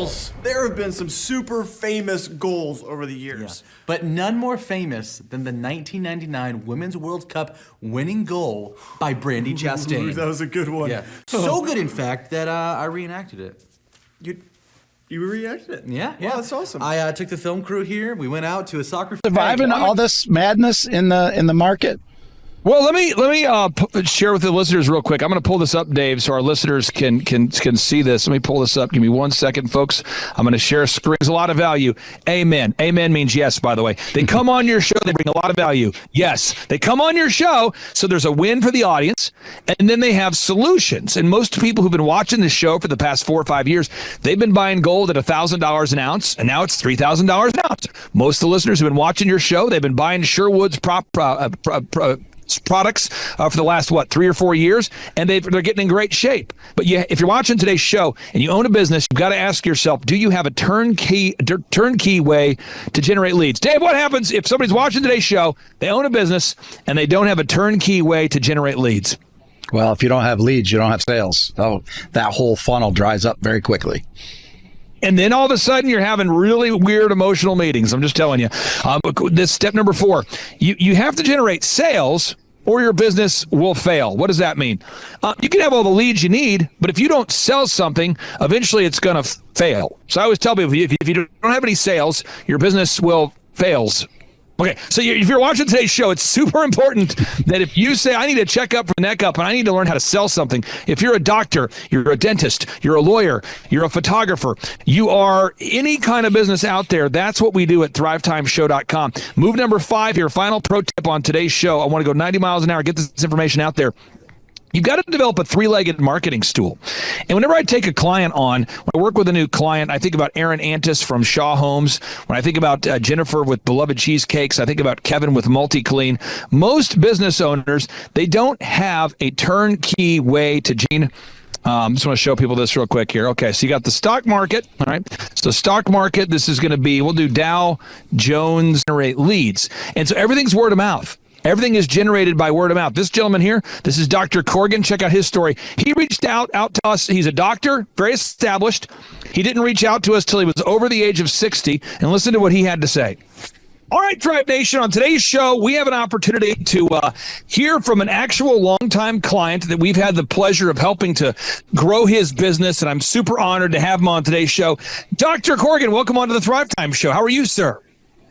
goals. There have been some super famous goals over the years. Yeah. But none more famous than the 1999 Women's World Cup winning goal by Brandi Chastain. Ooh, that was a good one. Yeah. So good, in fact, that I reenacted it. You reacted it? Yeah. Wow, that's awesome. I took the film crew here. We went out to a soccer field. Surviving all this madness in the market. Well, let me share with the listeners real quick. I'm going to pull this up, Dave, so our listeners can see this. Let me pull this up. Give me 1 second, folks. I'm going to share a screen. There's a lot of value. Amen. Amen means yes, by the way. They come on your show. They bring a lot of value. Yes. They come on your show, so there's a win for the audience, and then they have solutions. And most people who've been watching this show for the past 4 or 5 years, they've been buying gold at $1,000 an ounce, and now it's $3,000 an ounce. Most of the listeners who've been watching your show, they've been buying Sherwood's products for the last 3 or 4 years, and they're getting in great shape. But if you're watching today's show and you own a business, you've got to ask yourself, do you have a turnkey way to generate leads? Dave, what happens if somebody's watching today's show, they own a business, and they don't have a turnkey way to generate leads? Well, if you don't have leads, you don't have sales. So that whole funnel dries up very quickly. And then all of a sudden, you're having really weird emotional meetings. I'm just telling you. This step number 4, you have to generate sales or your business will fail. What does that mean? You can have all the leads you need, but if you don't sell something, eventually it's going to fail. So I always tell people, if you don't have any sales, your business will fails. Okay, so if you're watching today's show, it's super important that if you say, I need to check up from the neck up and I need to learn how to sell something. If you're a doctor, you're a dentist, you're a lawyer, you're a photographer, you are any kind of business out there, that's what we do at thrivetimeshow.com. Move number 5 here, final pro tip on today's show. I want to go 90 miles an hour, get this information out there. You've got to develop a 3-legged marketing stool. And whenever I take a client on, when I work with a new client, I think about Aaron Antis from Shaw Homes. When I think about Jennifer with Beloved Cheesecakes, I think about Kevin with Multi-Clean. Most business owners, they don't have a turnkey way to just want to show people this real quick here. Okay, so you got the stock market, all right? So stock market, this is going to be, we'll do Dow Jones generate leads. And so everything's word of mouth. Everything is generated by word of mouth. This gentleman here, this is Dr. Corgan. Check out his story. He reached out to us. He's a doctor, very established. He didn't reach out to us till he was over the age of 60. And listen to what he had to say. All right, Thrive Nation, on today's show, we have an opportunity to hear from an actual longtime client that we've had the pleasure of helping to grow his business, and I'm super honored to have him on today's show. Dr. Corgan, welcome on to the Thrivetime Show. How are you, sir?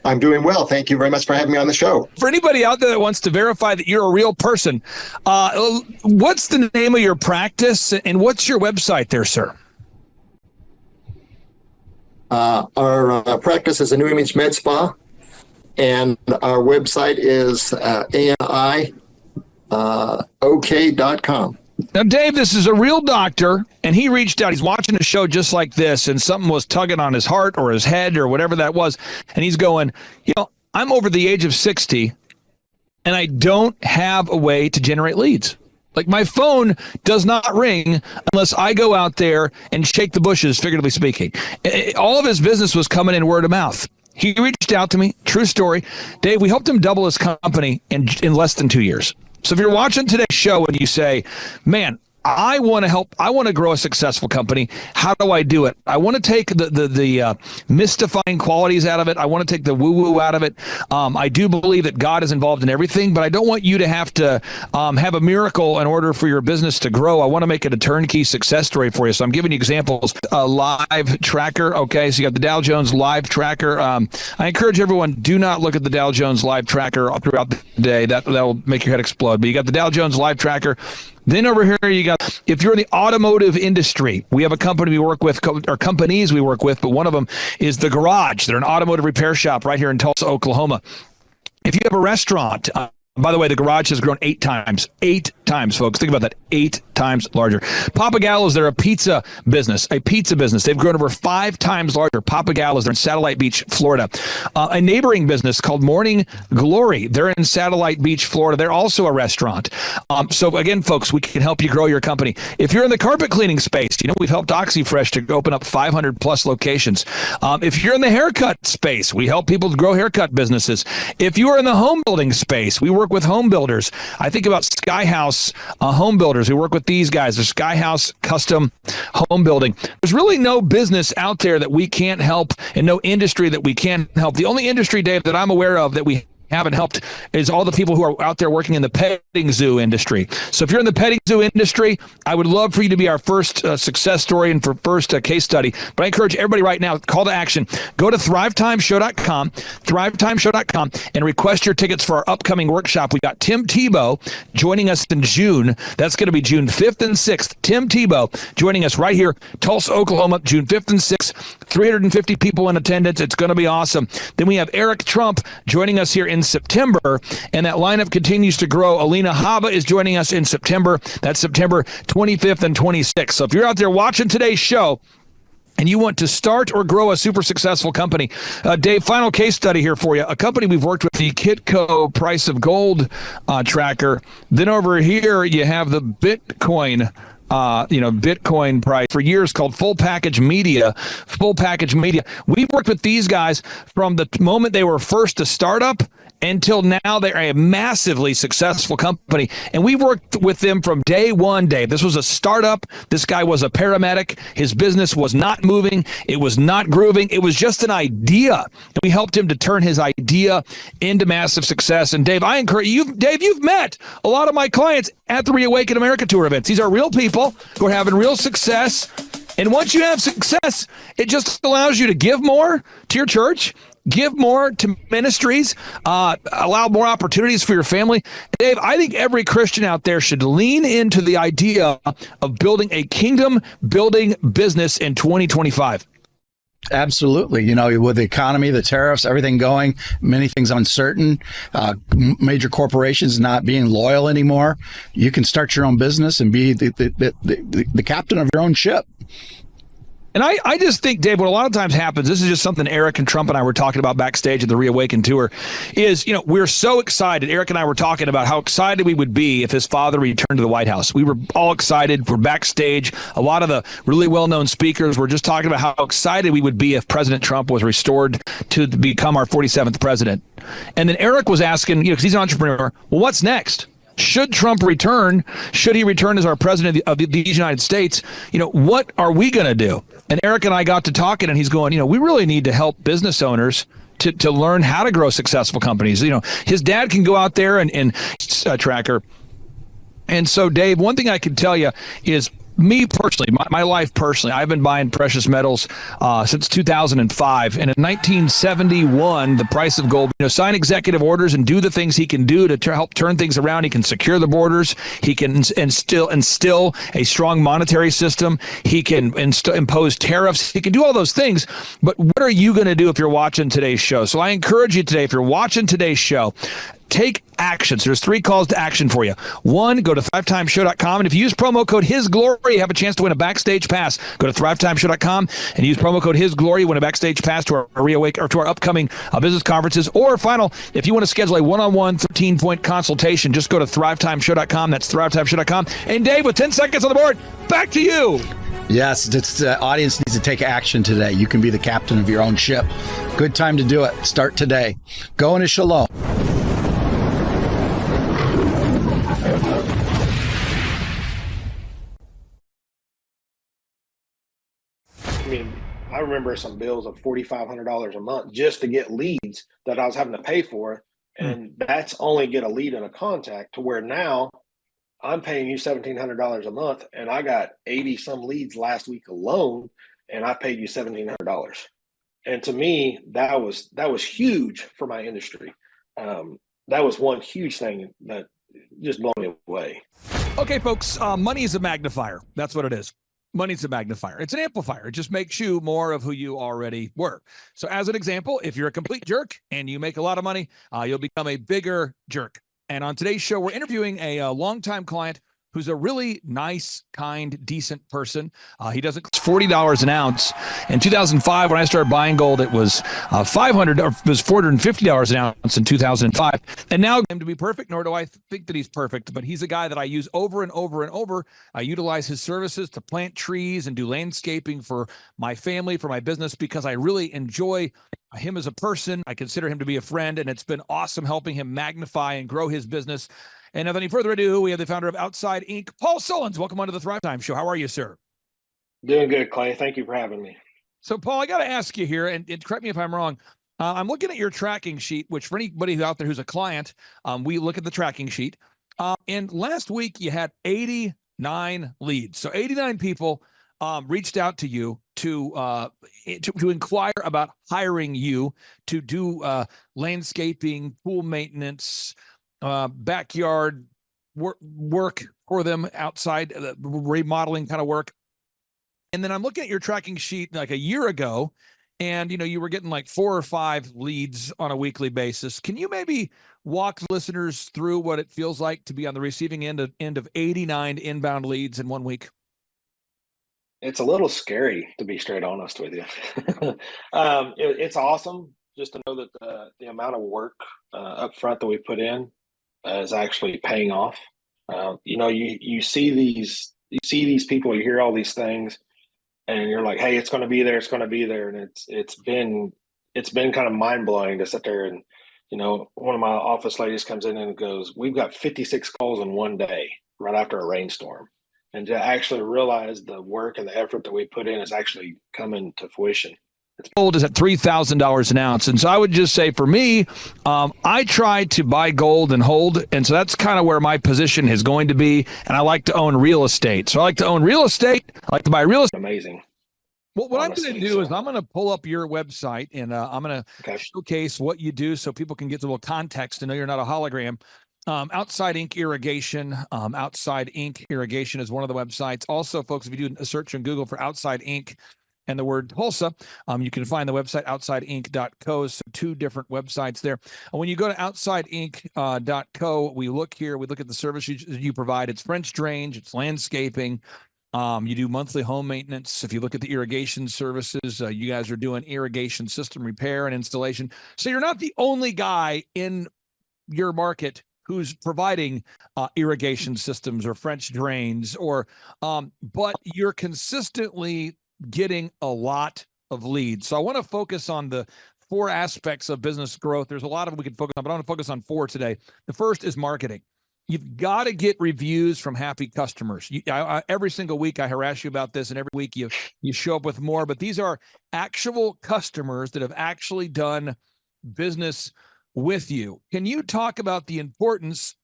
I'm doing well. Thank you very much for having me on the show. For anybody out there that wants to verify that you're a real person, what's the name of your practice and what's your website there, sir? Our practice is a New Image Med Spa, and our website is ANIOK.com. Now, Dave, this is a real doctor, and he reached out. He's watching a show just like this, and something was tugging on his heart or his head or whatever that was. And he's going, I'm over the age of 60, and I don't have a way to generate leads. Like, my phone does not ring unless I go out there and shake the bushes, figuratively speaking. All of his business was coming in word of mouth. He reached out to me. True story. Dave, we helped him double his company in less than 2 years. So if you're watching today's show and you say, man, I want to help, I want to grow a successful company, how do I do it? I want to take the mystifying qualities out of it. I want to take the woo-woo out of it. I do believe that God is involved in everything, but I don't want you to have to have a miracle in order for your business to grow. I want to make it a turnkey success story for you. So I'm giving you examples. A live tracker, okay? So you got the Dow Jones live tracker. I encourage everyone, do not look at the Dow Jones live tracker throughout the day. That'll make your head explode. But you got the Dow Jones live tracker. Then over here, you got, if you're in the automotive industry, we have a company we work with, or companies we work with, but one of them is The Garage. They're an automotive repair shop right here in Tulsa, Oklahoma. If you have a restaurant, by the way, The Garage has grown 8 times. 8 times, folks. Think about that. 8 times larger. Papa Gallo's, they're a pizza business. They've grown over 5 times larger. Papa Gallo's, they're in Satellite Beach, Florida. A neighboring business called Morning Glory. They're in Satellite Beach, Florida. They're also a restaurant. So again, folks, we can help you grow your company. If you're in the carpet cleaning space, we've helped OxyFresh to open up 500 plus locations. If you're in the haircut space, we help people to grow haircut businesses. If you are in the home building space, we work with home builders. I think about Skyhouse Home Builders. We work with these guys. There's Skyhouse Custom Home Building. There's really no business out there that we can't help and no industry that we can't help. The only industry, Dave, that I'm aware of that we haven't helped is all the people who are out there working in the petting zoo industry. So if you're in the petting zoo industry, I would love for you to be our first success story and for first case study. But I encourage everybody right now, call to action. Go to thrivetimeshow.com, and request your tickets for our upcoming workshop. We got Tim Tebow joining us in June. That's going to be June 5th and 6th. Tim Tebow joining us right here, Tulsa, Oklahoma, June 5th and 6th. 350 people in attendance. It's going to be awesome. Then we have Eric Trump joining us here in September, and that lineup continues to grow. Alina Haba is joining us in September. That's September 25th and 26th. So if you're out there watching today's show and you want to start or grow a super successful company, Dave, final case study here for you. A company we've worked with, the Kitco price of gold tracker. Then over here, you have the Bitcoin Bitcoin price for years, called Full Package Media. Full Package Media. We've worked with these guys from the moment they were first a startup until now they're a massively successful company. And we worked with them from day one, Dave. This was a startup. This guy was a paramedic. His business was not moving. It was not grooving. It was just an idea. And we helped him to turn his idea into massive success. And Dave, I encourage you, Dave, you've met a lot of my clients at the Reawaken America Tour events. These are real people who are having real success. And once you have success, it just allows you to give more to your church, give more to ministries, allow more opportunities for your family. Dave, I think every Christian out there should lean into the idea of building a kingdom-building business in 2025. Absolutely. You know, with the economy, the tariffs, everything going, many things uncertain, major corporations not being loyal anymore, you can start your own business and be the captain of your own ship. And I just think, Dave, what a lot of times happens, this is just something Eric and Trump and I were talking about backstage at the Reawaken Tour, is, we're so excited. Eric and I were talking about how excited we would be if his father returned to the White House. We were all excited. We're backstage. A lot of the really well-known speakers were just talking about how excited we would be if President Trump was restored to become our 47th president. And then Eric was asking, because he's an entrepreneur, well, what's next? Should Trump return? Should he return as our president of the United States? What are we going to do? And Eric and I got to talking, and he's going, we really need to help business owners to learn how to grow successful companies. His dad can go out there and tracker. And so, Dave, one thing I can tell you is, me personally, my life personally, I've been buying precious metals since 2005. And in 1971, the price of gold, sign executive orders and do the things he can do to help turn things around. He can secure the borders. He can instill a strong monetary system. He can impose tariffs. He can do all those things. But what are you going to do if you're watching today's show? So I encourage you today, if you're watching today's show, take action. So there's 3 calls to action for you. 1, go to thrivetimeshow.com, and if you use promo code HisGlory, you have a chance to win a backstage pass. Go to thrivetimeshow.com and use promo code HisGlory, win a backstage pass to our Reawaken or to our upcoming business conferences. Or final, if you want to schedule a one-on-one 13-point consultation, just go to thrivetimeshow.com. That's thrivetimeshow.com. And Dave, with 10 seconds on the board, back to you. Yes, the audience needs to take action today. You can be the captain of your own ship. Good time to do it. Start today. Go into shalom. I remember some bills of $4,500 a month just to get leads that I was having to pay for. And that's only get a lead and a contact, to where now I'm paying you $1,700 a month, and I got 80 some leads last week alone, and I paid you $1,700. And to me, that was huge for my industry. That was one huge thing that just blew me away. Okay, folks, money is a magnifier. That's what it is. Money's a magnifier. It's an amplifier. It just makes you more of who you already were. So as an example, if you're a complete jerk and you make a lot of money, you'll become a bigger jerk. And on today's show, we're interviewing a longtime client who's a really nice, kind, decent person. He doesn't cost $40 an ounce. In 2005, when I started buying gold, it was $450 an ounce in 2005. And now, him to be perfect, nor do I think that he's perfect, but he's a guy that I use over and over and over. I utilize his services to plant trees and do landscaping for my family, for my business, because I really enjoy him as a person. I consider him to be a friend, and it's been awesome helping him magnify and grow his business. And without any further ado, we have the founder of Outside Inc., Paul Sullins. Welcome onto the Thrivetime Show. How are you, sir? Doing good, Clay. Thank you for having me. So, Paul, I got to ask you here, and correct me if I'm wrong. I'm looking at your tracking sheet, which for anybody out there who's a client, we look at the tracking sheet. And last week you had 89 leads. So 89 people reached out to you to inquire about hiring you to do landscaping, pool maintenance, backyard work for them, outside remodeling kind of work. And then I'm looking at your tracking sheet like a year ago, and you were getting like 4 or 5 leads on a weekly basis. Can you maybe walk listeners through what it feels like to be on the receiving end of 89 inbound leads in 1 week? It's a little scary, to be straight honest with you. It's awesome just to know that the amount of work up front that we put in is actually paying off. You see these people, you hear all these things, and you're like, hey, it's going to be there, and it's been kind of mind blowing to sit there and one of my office ladies comes in and goes, we've got 56 calls in one day right after a rainstorm, and to actually realize the work and the effort that we put in is actually coming to fruition. Gold is at $3,000 an ounce. And so I would just say for me, I try to buy gold and hold. And so that's kind of where my position is going to be. And I like to own real estate. So I like to own real estate. I like to buy real estate. Amazing. Well, what I'm going to do is I'm going to pull up your website, and I'm going to showcase what you do so people can get a little context to know you're not a hologram. Outside Inc. Irrigation. Outside Inc. Irrigation is one of the websites. Also, folks, if you do a search on Google for Outside Inc. and the word Tulsa, you can find the website outsideinc.co. So 2 different websites there. And when you go to outsideinc.co, we look at the services you provide. It's French drainage, it's landscaping. You do monthly home maintenance. If you look at the irrigation services, you guys are doing irrigation system repair and installation. So you're not the only guy in your market who's providing irrigation systems or French drains, but you're consistently getting a lot of leads. So I want to focus on the 4 aspects of business growth. There's a lot of them we can focus on, but I want to focus on 4 today. The first is marketing. You've got to get reviews from happy customers. Every single week I harass you about this, and every week you show up with more, but these are actual customers that have actually done business with you. Can you talk about the importance,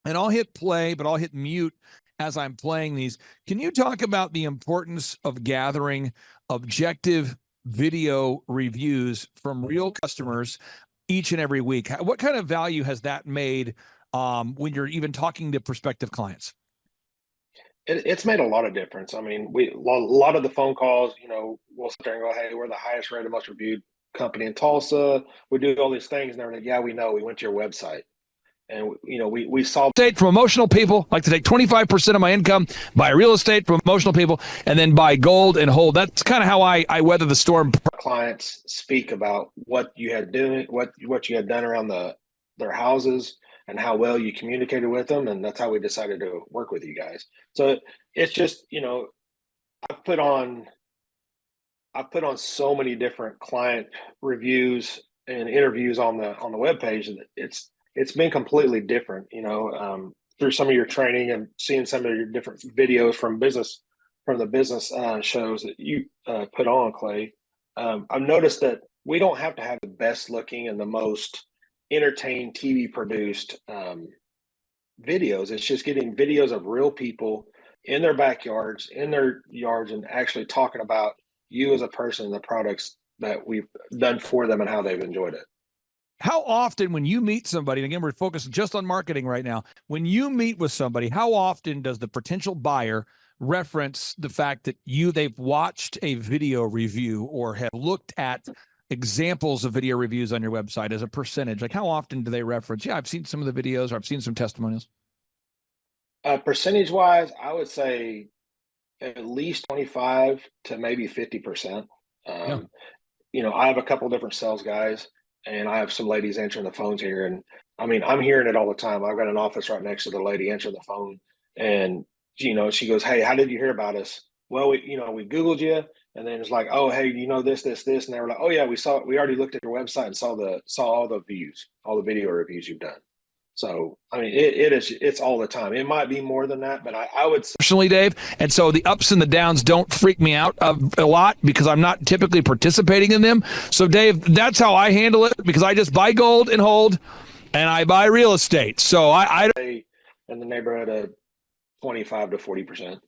and I'll hit play, but I'll hit mute as I'm playing these. Can you talk about the importance of gathering objective video reviews from real customers each and every week? What kind of value has that made when you're even talking to prospective clients? It's made a lot of difference. I mean, a lot of the phone calls, we'll sit there and go, hey, we're the highest rated, most reviewed company in Tulsa. We do all these things, and they're like, yeah, we know. We went to your website. And, we saw estate from emotional people. I like to take 25% of my income, buy real estate from emotional people, and then buy gold and hold. That's kind of how I weather the storm. Clients speak about what you had you had done around their houses and how well you communicated with them. And that's how we decided to work with you guys. So it's just, I've put on so many different client reviews and interviews on the webpage, and it's been completely different, through some of your training and seeing some of your different videos from the business shows that you put on, Clay. I've noticed that we don't have to have the best looking and the most entertained TV produced videos. It's just getting videos of real people in their backyards, in their yards, and actually talking about you as a person and the products that we've done for them and how they've enjoyed it. How often when you meet somebody, and again, we're focused just on marketing right now, when you meet with somebody, how often does the potential buyer reference the fact that they've watched a video review or have looked at examples of video reviews on your website as a percentage? Like, how often do they reference, yeah, I've seen some of the videos, or I've seen some testimonials? Percentage wise, I would say at least 25 to maybe 50%. I have a couple different sales guys, and I have some ladies answering the phones here. And I mean, I'm hearing it all the time. I've got an office right next to the lady answering the phone, and she goes, hey, how did you hear about us? Well, we Googled you. And then it's like, oh, hey, this. And they were like, oh yeah, we already looked at your website and saw all the views, all the video reviews you've done. So, I mean, it's all the time. It might be more than that, but I would say Personally, Dave. And so the ups and the downs don't freak me out a lot because I'm not typically participating in them. So, Dave, that's how I handle it because I just buy gold and hold and I buy real estate. So I in the neighborhood of 25 to 40%.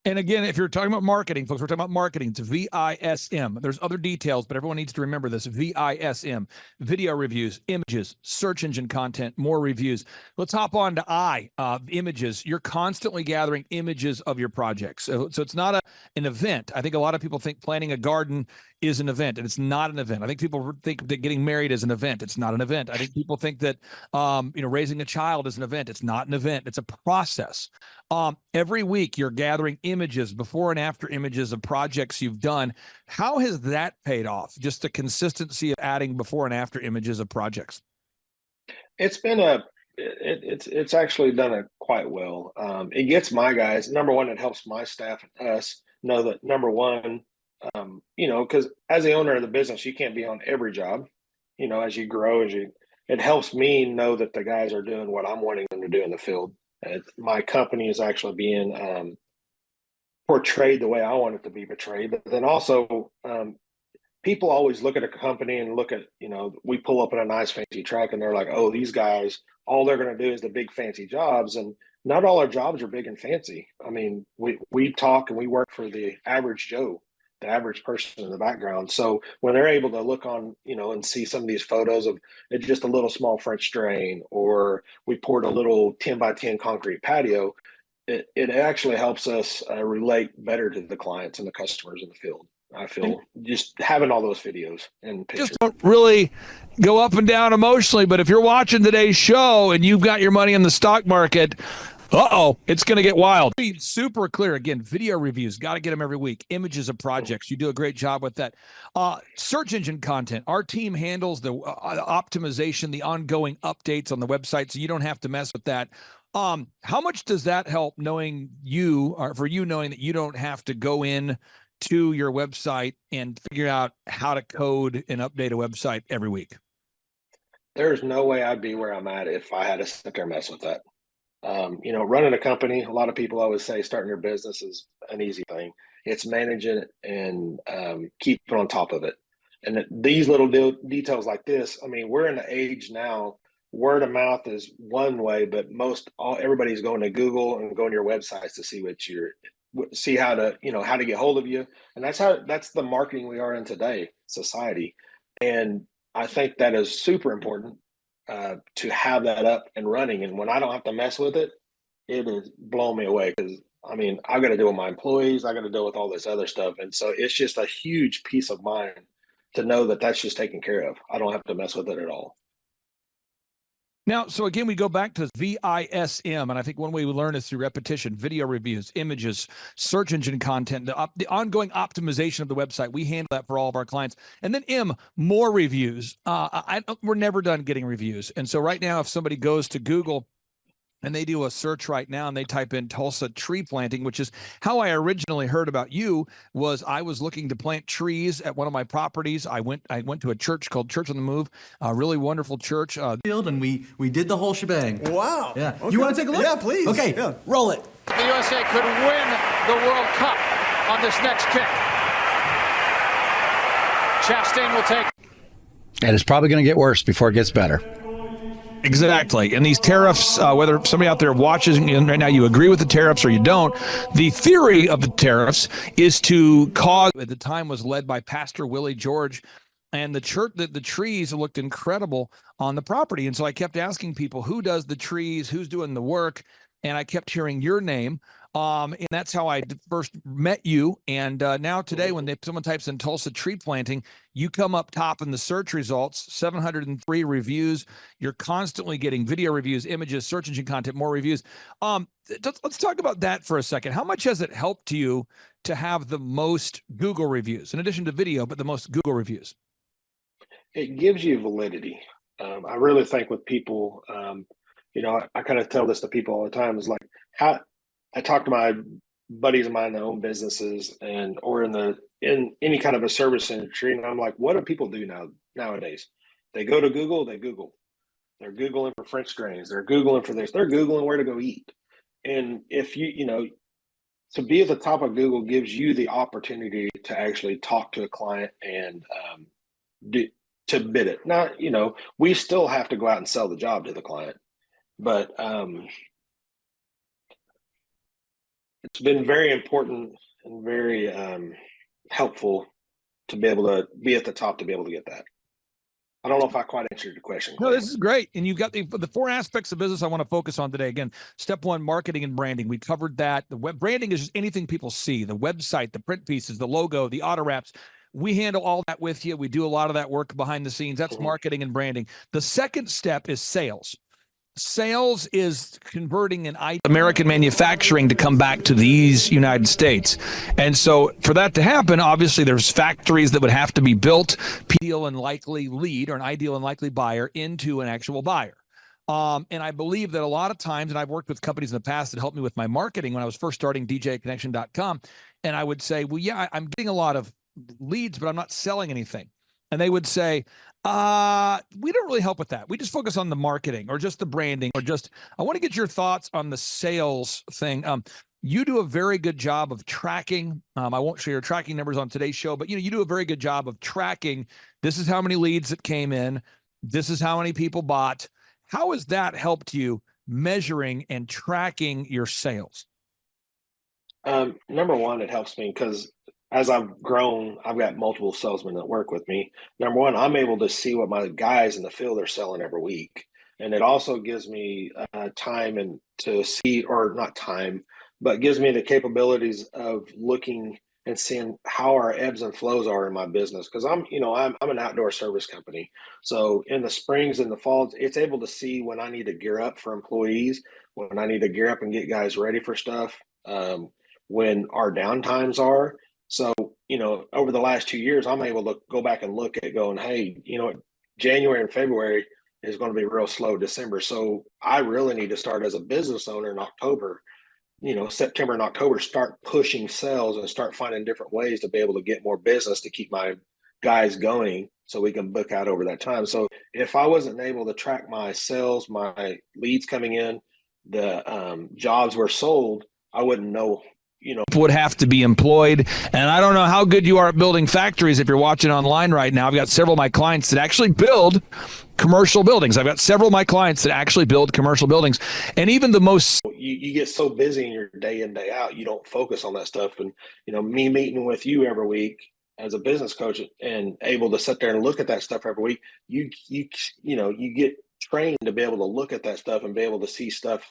And again, if you're talking about marketing, folks, we're talking about marketing. It's VISM. There's other details, but everyone needs to remember this. VISM, video reviews, images, search engine content, more reviews. Let's hop on to images. You're constantly gathering images of your projects. So it's not an event. I think a lot of people think planting a garden is an event, and it's not an event. I think people think that getting married is an event. It's not an event. I think people think that raising a child is an event. It's not an event. It's a process. Every week you're gathering images, before and after images of projects you've done. How has that paid off? Just the consistency of adding before and after images of projects. It's been it's actually done it quite well. It gets my guys, number one, it helps my staff and us know that, number one, because as the owner of the business, you can't be on every job, as you grow, it helps me know that the guys are doing what I'm wanting them to do in the field. My company is actually being portrayed the way I want it to be portrayed. But then also, people always look at a company and look at, we pull up in a nice fancy truck and they're like, oh, these guys, all they're going to do is the big fancy jobs. And not all our jobs are big and fancy. I mean, we talk and we work for the average Joe, the average person in the background. So when they're able to look on, and see some of these photos of it, just a little small French drain, or we poured a little 10 by 10 concrete patio, it actually helps us relate better to the clients and the customers in the field. I feel just having all those videos and pictures. Just don't really go up and down emotionally, but if you're watching today's show and you've got your money in the stock market, it's going to get wild. Be super clear. Again, video reviews, got to get them every week. Images of projects. You do a great job with that. Search engine content. Our team handles the optimization, the ongoing updates on the website, so you don't have to mess with that. How much does that help knowing knowing that you don't have to go in to your website and figure out how to code and update a website every week? There's no way I'd be where I'm at if I had to sit there and mess with that. Running a company, a lot of people always say starting your business is an easy thing. It's managing it and keeping on top of it. And these little details like this, I mean, we're in the age now, word of mouth is one way, but everybody's going to Google and going to your websites to see how to get hold of you. And that's the marketing we are in today, society. And I think that is super important to have that up and running. And when I don't have to mess with it, it has blown me away, because I mean, I got to deal with my employees, I got to deal with all this other stuff. And so it's just a huge peace of mind to know that that's just taken care of. I don't have to mess with it at all. Now, so again, we go back to VISM, and I think one way we learn is through repetition, video reviews, images, search engine content, the ongoing optimization of the website. We handle that for all of our clients. And then M, more reviews. We're never done getting reviews. And so right now, if somebody goes to Google and they do a search right now and they type in Tulsa tree planting, which is how I originally heard about you. I was looking to plant trees at one of my properties. I went to a church called Church on the Move, a really wonderful church. Field, and we did the whole shebang. Wow. Yeah. Okay. You want to take a look? Yeah, please. Okay. Yeah. Roll it. The USA could win the World Cup on this next kick. Chastain will take. And it's probably going to get worse before it gets better. Exactly. And these tariffs, whether somebody out there watches right now, you agree with the tariffs or you don't, the theory of the tariffs is to cause, at the time was led by Pastor Willie George, and the church, the trees looked incredible on the property. And so I kept asking people, who does the trees, who's doing the work? And I kept hearing your name. And that's how I first met you. And now today, when someone types in Tulsa tree planting, you come up top in the search results, 703 reviews. You're constantly getting video reviews, images, search engine content, more reviews. Let's talk about that for a second. How much has it helped you to have the most Google reviews, in addition to video, but the most Google reviews? It gives you validity. I really think with people, I kind of tell this to people all the time, is like how I talk to my buddies of mine that own businesses or in any kind of a service industry, and I'm like, what do people do nowadays? They go to Google, they Google. They're Googling for French drains. They're Googling for this. They're Googling where to go eat. And if to be at the top of Google gives you the opportunity to actually talk to a client and to bid it. Now, we still have to go out and sell the job to the client, but it's been very important and very helpful to be able to be at the top to be able to get that. I don't know if I quite answered your question. No, this is great. And you've got the four aspects of business I want to focus on today. Again, step one, marketing and branding. We covered that. The web branding is just anything people see, the website, the print pieces, the logo, the auto wraps. We handle all that with you. We do a lot of that work behind the scenes. That's marketing and branding. The second step is sales. Sales is converting an American manufacturing to come back to these United States. And so for that to happen, obviously there's factories that would have to be built, ideal and likely lead or an ideal and likely buyer into an actual buyer. And I believe that a lot of times, and I've worked with companies in the past that helped me with my marketing when I was first starting DJConnection.com, and I would say, well, yeah, I'm getting a lot of leads, but I'm not selling anything. And they would say, we don't really help with that. We just focus on the marketing or just the branding or just, I want to get your thoughts on the sales thing. You do a very good job of tracking. I won't share your tracking numbers on today's show, but you do a very good job of tracking. This is how many leads that came in. This is how many people bought. How has that helped you measuring and tracking your sales? Number one, it helps me because as I've grown, I've got multiple salesmen that work with me. Number one, I'm able to see what my guys in the field are selling every week. And it also gives me time and to see, or not time, but gives me the capabilities of looking and seeing how our ebbs and flows are in my business. Because I'm an outdoor service company. So in the springs and the falls, it's able to see when I need to gear up for employees, when I need to gear up and get guys ready for stuff, when our downtimes are. So, over the last 2 years, I'm able to go back and look at going, hey, January and February is going to be real slow. December. So I really need to start as a business owner in October, September and October, start pushing sales and start finding different ways to be able to get more business to keep my guys going so we can book out over that time. So if I wasn't able to track my sales, my leads coming in, the jobs were sold, I wouldn't know. Would have to be employed. And I don't know how good you are at building factories if you're watching online right now. I've got several of my clients that actually build commercial buildings. I've got several of my clients that actually build commercial buildings. And even the most... You get so busy in your day in, day out, you don't focus on that stuff. And, me meeting with you every week as a business coach and able to sit there and look at that stuff every week, you get trained to be able to look at that stuff and be able to see stuff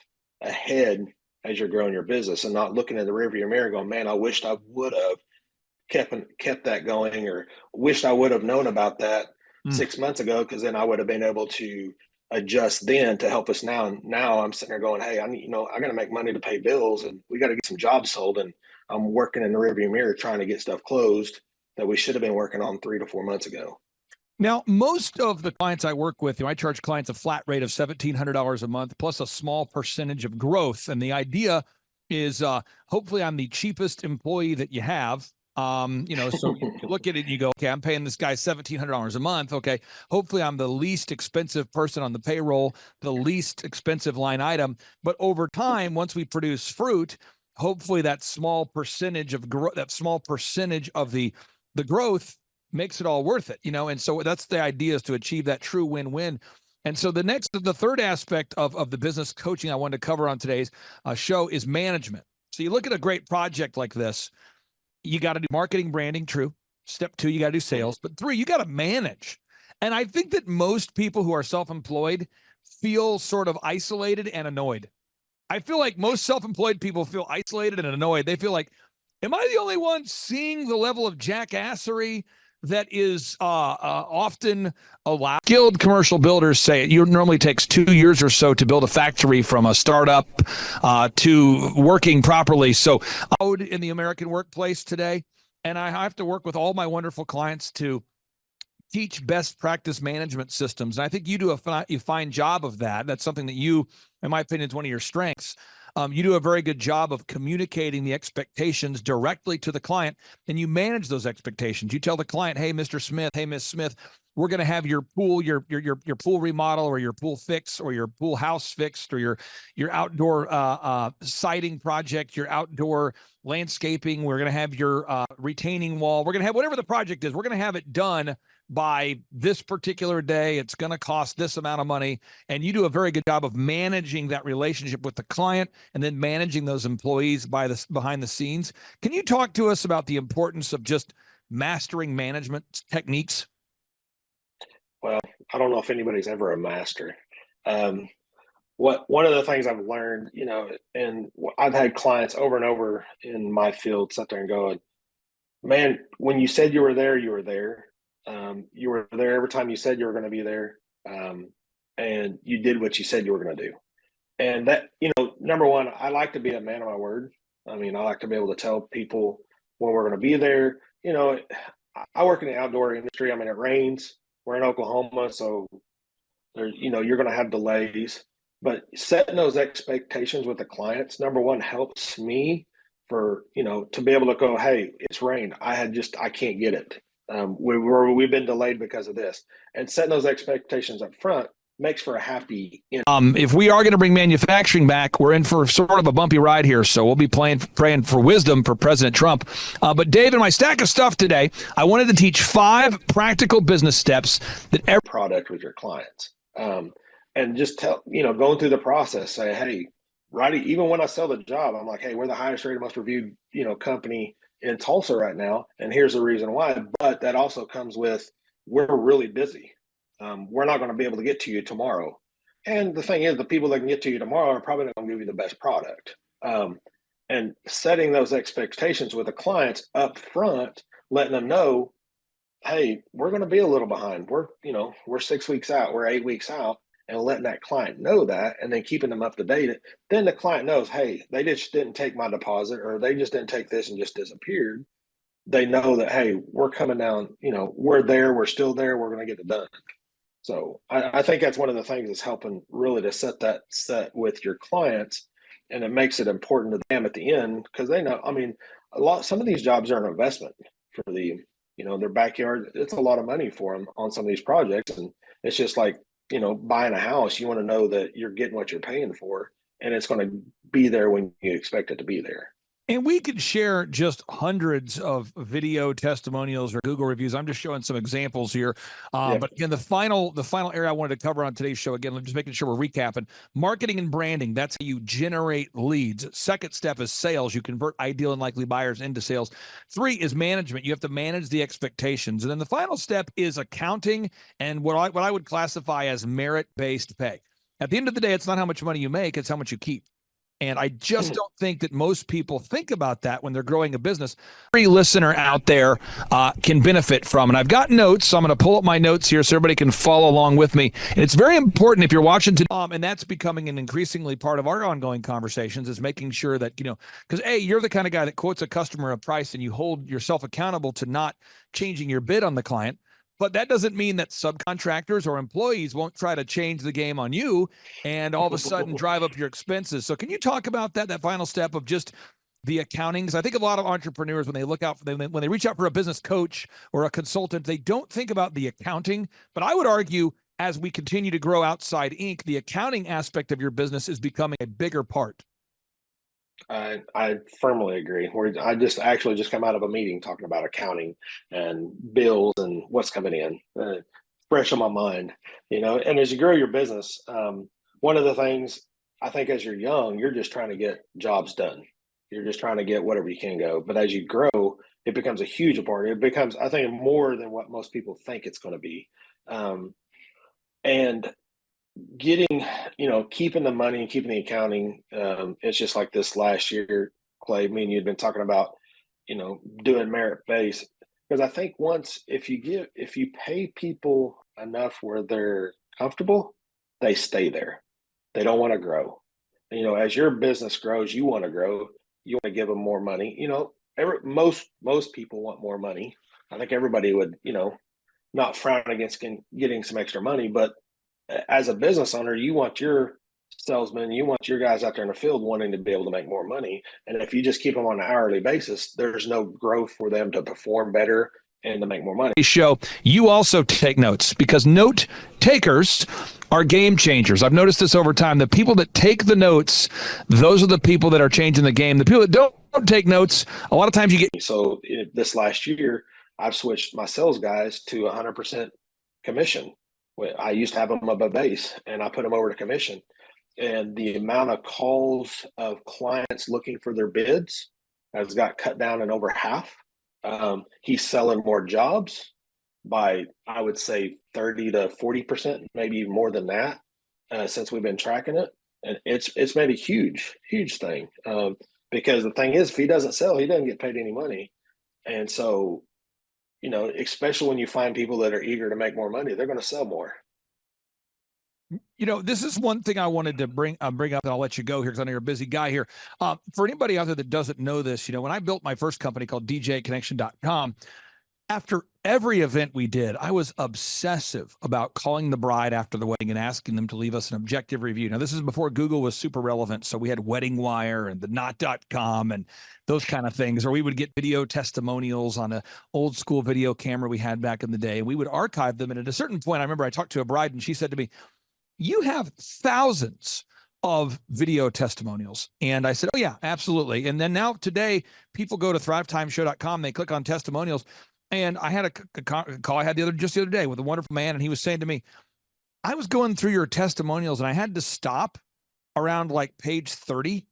ahead as you're growing your business and not looking in the rearview mirror going, man, I wished I would have kept that going, or wished I would have known about that 6 months ago, because then I would have been able to adjust then to help us now. And now I'm sitting there going, hey, I got to make money to pay bills, and we got to get some jobs sold. And I'm working in the rearview mirror trying to get stuff closed that we should have been working on 3 to 4 months ago. Now, most of the clients I work with, I charge clients a flat rate of $1,700 a month plus a small percentage of growth. And the idea is hopefully I'm the cheapest employee that you have. So you look at it and you go, okay, I'm paying this guy $1,700 a month. Okay, hopefully I'm the least expensive person on the payroll, the least expensive line item. But over time, once we produce fruit, hopefully that small percentage of the growth makes it all worth it, and so that's the idea, is to achieve that true win-win. And so the third aspect of the business coaching I wanted to cover on today's show is management. So you look at a great project like this, you got to do marketing, branding, true. Step 2, you got to do sales. But 3, you got to manage. And I think that most people who are self-employed feel sort of isolated and annoyed. I feel like most self-employed people feel isolated and annoyed. They feel like, am I the only one seeing the level of jackassery that is often allowed? Skilled commercial builders say it normally takes 2 years or so to build a factory from a startup to working properly. So out in the American workplace today, and I have to work with all my wonderful clients to teach best practice management systems. And I think you do a fine job of that. That's something that you, in my opinion, is one of your strengths. You do a very good job of communicating the expectations directly to the client, and you manage those expectations. You tell the client, hey, Mr. Smith, hey, Miss Smith, we're going to have your pool, your pool remodel, or your pool fix, or your pool house fixed, or your outdoor siding project, your outdoor landscaping. We're going to have your retaining wall. We're going to have whatever the project is. We're going to have it done by this particular day. It's going to cost this amount of money. And you do a very good job of managing that relationship with the client and then managing those employees behind the scenes. Can you talk to us about the importance of just mastering management techniques? Well, I don't know if anybody's ever a master. One of the things I've learned, and I've had clients over and over in my field sit there and go, man, when you said you were there, you were there. You were there every time you said you were going to be there. And you did what you said you were going to do. And that, number one, I like to be a man of my word. I mean, I like to be able to tell people when we're going to be there. I work in the outdoor industry. I mean, it rains. We're in Oklahoma, so there, you're going to have delays. But setting those expectations with the clients, number one, helps me for, to be able to go, hey, it's rained. I can't get it. We've been delayed because of this. And setting those expectations up front makes for a happy end. If we are going to bring manufacturing back, we're in for sort of a bumpy ride here. So we'll be praying for wisdom for President Trump. But Dave, in my stack of stuff today, I wanted to teach 5 practical business steps that every product with your clients. And just going through the process, say, hey, right, even when I sell the job, I'm like, hey, we're the highest rated, most reviewed, company in Tulsa right now. And here's the reason why. But that also comes with, we're really busy. We're not going to be able to get to you tomorrow. And the thing is, the people that can get to you tomorrow are probably not going to give you the best product. And setting those expectations with the clients up front, letting them know, hey, we're going to be a little behind. We're 6 weeks out, we're 8 weeks out, and letting that client know that, and then keeping them up to date. Then the client knows, hey, they just didn't take my deposit, or they just didn't take this and just disappeared. They know that, hey, we're coming down, we're there, we're still there, we're going to get it done. So I think that's one of the things that's helping really to set with your clients, and it makes it important to them at the end, because they know, I mean, some of these jobs are an investment for their backyard. It's a lot of money for them on some of these projects. And it's just like, buying a house, you want to know that you're getting what you're paying for, and it's going to be there when you expect it to be there. And we could share just hundreds of video testimonials or Google reviews. I'm just showing some examples here. But again, the final area I wanted to cover on today's show, again, I'm just making sure we're recapping. Marketing and branding, that's how you generate leads. Second step is sales. You convert ideal and likely buyers into sales. 3 is management. You have to manage the expectations. And then the final step is accounting and what I would classify as merit-based pay. At the end of the day, it's not how much money you make, it's how much you keep. And I just don't think that most people think about that when they're growing a business. Every listener out there can benefit from. And I've got notes, so I'm going to pull up my notes here so everybody can follow along with me. And it's very important if you're watching today, and that's becoming an increasingly part of our ongoing conversations, is making sure that, because A, you're the kind of guy that quotes a customer a price and you hold yourself accountable to not changing your bid on the client. But that doesn't mean that subcontractors or employees won't try to change the game on you and all of a sudden drive up your expenses. So can you talk about that final step of just the accounting? Because I think a lot of entrepreneurs, when they look out for them, when they reach out for a business coach or a consultant, they don't think about the accounting. But I would argue, as we continue to grow Outside Inc., the accounting aspect of your business is becoming a bigger part. I firmly agree. I just come out of a meeting talking about accounting and bills and what's coming in, fresh on my mind, and as you grow your business, one of the things I think, as you're young, you're just trying to get jobs done. You're just trying to get whatever you can go. But as you grow, it becomes a huge part. It becomes, I think, more than what most people think it's going to be. And getting, keeping the money and keeping the accounting, it's just like this last year, Clay, me and you had been talking about, doing merit based, because I think if you pay people enough where they're comfortable, they stay there. They don't want to grow. As your business grows, you want to grow. You want to give them more money. Most people want more money. I think everybody would, not frown against getting some extra money, but as a business owner, you want your salesmen, you want your guys out there in the field wanting to be able to make more money. And if you just keep them on an hourly basis, there's no growth for them to perform better and to make more money. Show, you also take notes, because note takers are game changers. I've noticed this over time. The people that take the notes, those are the people that are changing the game. The people that don't take notes, a lot of times you get. So this last year, I've switched my sales guys to 100% commission. I used to have them above base, and I put them over to commission. And the amount of calls of clients looking for their bids has got cut down in over half. He's selling more jobs by, I would say, 30 to 40%, maybe even more than that, since we've been tracking it. And it's made a huge thing. Because the thing is, if he doesn't sell, he doesn't get paid any money. And so, especially when you find people that are eager to make more money, they're going to sell more. This is one thing I wanted to bring up, and I'll let you go here because I know you're a busy guy here. For anybody out there that doesn't know this, when I built my first company called DJConnection.com, after every event we did, I was obsessive about calling the bride after the wedding and asking them to leave us an objective review. Now, this is before Google was super relevant, so we had Wedding Wire and the Knot.com and those kind of things, or we would get video testimonials on an old school video camera we had back in the day. We would archive them, and at a certain point, I remember I talked to a bride, and she said to me, "You have thousands of video testimonials." And I said, "Oh yeah, absolutely." And then now today, people go to thrivetimeshow.com, they click on testimonials. And I had a call I had just the other day with a wonderful man. And he was saying to me, "I was going through your testimonials and I had to stop around like page 30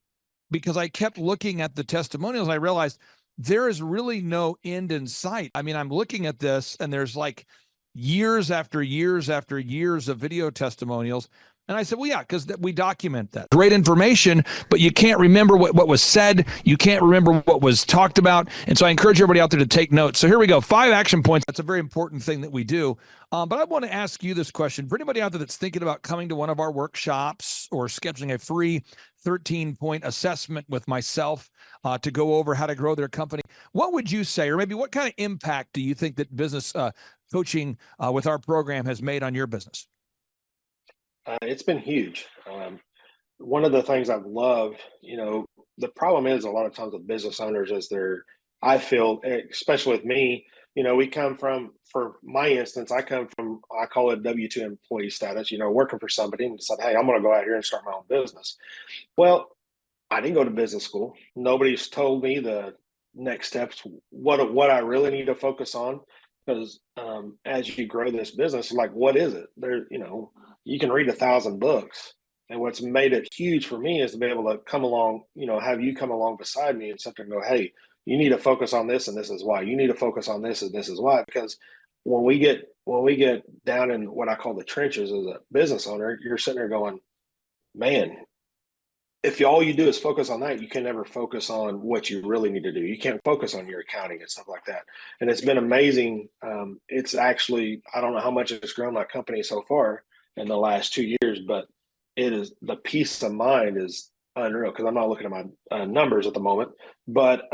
because I kept looking at the testimonials. And I realized there is really no end in sight. I mean, I'm looking at this and there's like years after years after years of video testimonials." And I said, "Well, yeah, because we document that. Great information, but you can't remember what was said. You can't remember what was talked about." And so I encourage everybody out there to take notes. So here we go. 5 action points. That's a very important thing that we do. But I want to ask you this question. For anybody out there that's thinking about coming to one of our workshops or scheduling a free 13-point assessment with myself to go over how to grow their company, what would you say, or maybe what kind of impact do you think that business coaching with our program has made on your business? It's been huge. One of the things I've loved, the problem is a lot of times with business owners is I feel, especially with me, we come from, for my instance, I call it W-2 employee status, working for somebody and said, "Hey, I'm going to go out here and start my own business." Well, I didn't go to business school. Nobody's told me the next steps, what I really need to focus on. Because as you grow this business, like, what is it? You can read 1,000 books. And what's made it huge for me is to be able to come along, have you come along beside me and sit there and go, "Hey, you need to focus on this, and this is why. You need to focus on this, and this is why." Because when we get down in what I call the trenches as a business owner, you're sitting there going, "Man, if all you do is focus on that, you can never focus on what you really need to do. You can't focus on your accounting and stuff like that." And it's been amazing. It's actually, I don't know how much it's grown my company so far in the last 2 years, but the peace of mind is unreal, because I'm not looking at my numbers at the moment, but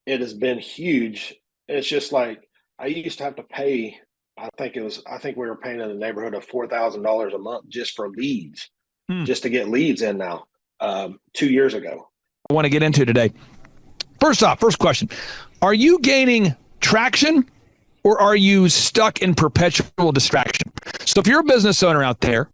it has been huge. It's just like, I used to have to pay, I think we were paying in the neighborhood of $4,000 a month just for leads, just to get leads in now, 2 years ago. I want to get into today. First question. Are you gaining traction, or are you stuck in perpetual distraction? So if you're a business owner out there,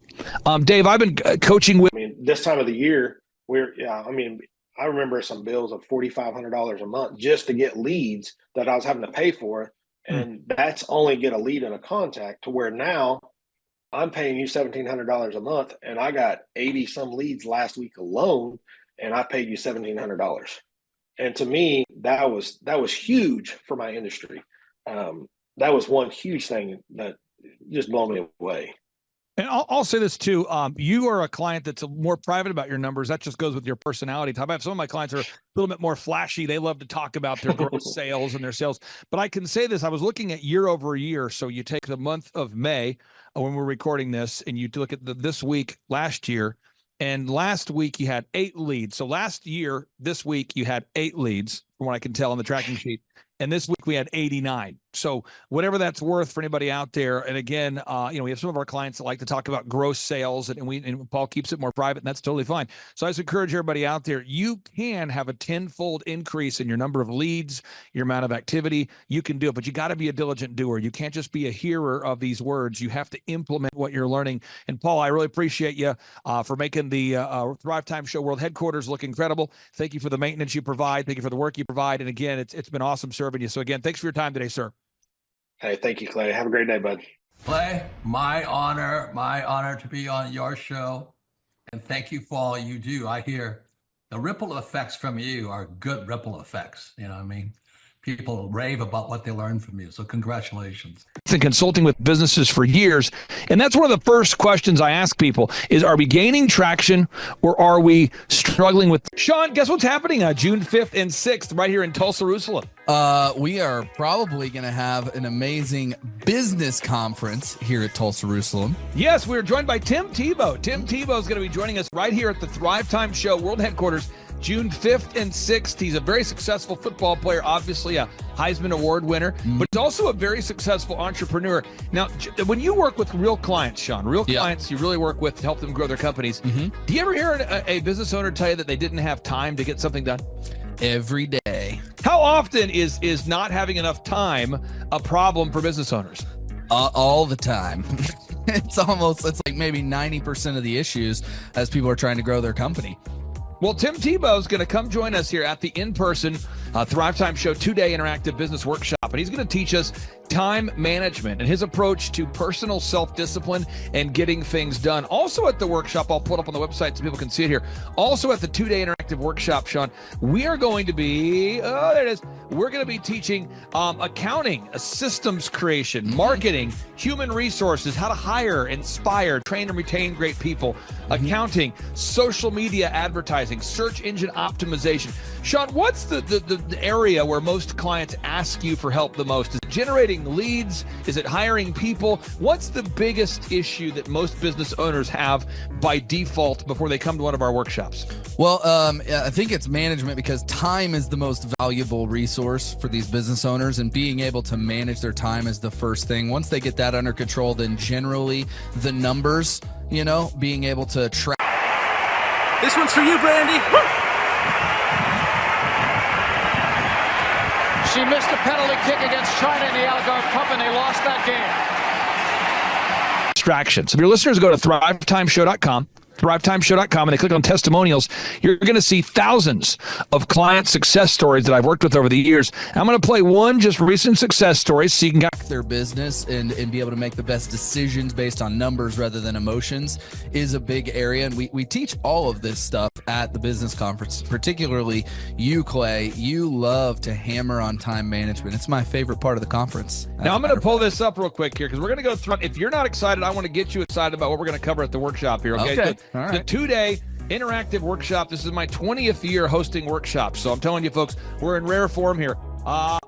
Dave, I've been coaching with. This time of the year, I remember some bills of $4,500 a month just to get leads that I was having to pay for. And that's only get a lead and a contact, to where now I'm paying you $1,700 a month, and I got 80 some leads last week alone, and I paid you $1,700. And to me, that was huge for my industry. That was one huge thing that just blew me away. And I'll say this too. You are a client that's more private about your numbers. That just goes with your personality type. I have some of my clients are a little bit more flashy. They love to talk about their growth sales and their sales. But I can say this. I was looking at year over year. So you take the month of May when we're recording this, and you look at this week last year. And last week you had 8 leads. So last year, this week you had 8 leads, from what I can tell on the tracking sheet. And this week we had 89. So whatever that's worth for anybody out there. And again, we have some of our clients that like to talk about gross sales, and Paul keeps it more private, and that's totally fine. So I just encourage everybody out there, you can have a tenfold increase in your number of leads, your amount of activity. You can do it, but you got to be a diligent doer. You can't just be a hearer of these words. You have to implement what you're learning. And Paul, I really appreciate you for making the Thrivetime Show World Headquarters look incredible. Thank you for the maintenance you provide. Thank you for the work you provide. And again, it's been awesome serving you. So again, thanks for your time today, sir. Hey, thank you, Clay. Have a great day, bud. Clay, my honor to be on your show. And thank you for all you do. I hear the ripple effects from you are good ripple effects. You know what I mean? People rave about what they learn from you. So congratulations. Been consulting with businesses for years. And that's one of the first questions I ask people is, are we gaining traction or are we struggling with? Sean, guess what's happening on June 5th and 6th right here in Tulsa, Jerusalem? We are probably going to have an amazing business conference here at Tulsa, Jerusalem. Yes, we're joined by Tim Tebow. Tim Tebow is going to be joining us right here at the Thrivetime Show World Headquarters, June 5th and 6th. He's a very successful football player, obviously a Heisman Award winner, but he's also a very successful entrepreneur. Now, when you work with real clients, Sean, clients you really work with to help them grow their companies, do you ever hear a business owner tell you that they didn't have time to get something done? Every day. How often is not having enough time a problem for business owners? All the time. It's like maybe 90% of the issues as people are trying to grow their company. Well, Tim Tebow is going to come join us here at the in-person Thrivetime Show 2-day interactive business workshop, and he's going to teach us time management and his approach to personal self-discipline and getting things done. Also at the workshop, I'll put up on the website so people can see it here. Also at the 2-day interactive workshop, Sean, we are going to be, there it is. We're going to be teaching accounting, systems creation, marketing, human resources, how to hire, inspire, train, and retain great people, accounting, social media advertising, search engine optimization. Sean, what's the area where most clients ask you for help the most? Is it generating leads? Is it hiring people? What's the biggest issue that most business owners have by default before they come to one of our workshops? Well, I think it's management, because time is the most valuable resource for these business owners, and being able to manage their time is the first thing. Once they get that under control, then generally the numbers, being able to track. This one's for you, Brandy. She missed a penalty kick against China in the Algarve Cup, and they lost that game. Distractions. If your listeners go to thrivetimeshow.com, thrivetimeshow.com, and they click on testimonials, you're going to see thousands of client success stories that I've worked with over the years. I'm going to play one just recent success story so you can get their business and be able to make the best decisions based on numbers rather than emotions is a big area. And we teach all of this stuff at the business conference, particularly you, Clay. You love to hammer on time management. It's my favorite part of the conference. Now, I'm going to pull this up real quick here because we're going to go through. If you're not excited, I want to get you excited about what we're going to cover at the workshop here. Okay. All right. The 2-day interactive workshop. This is my 20th year hosting workshops. So I'm telling you, folks, we're in rare form here.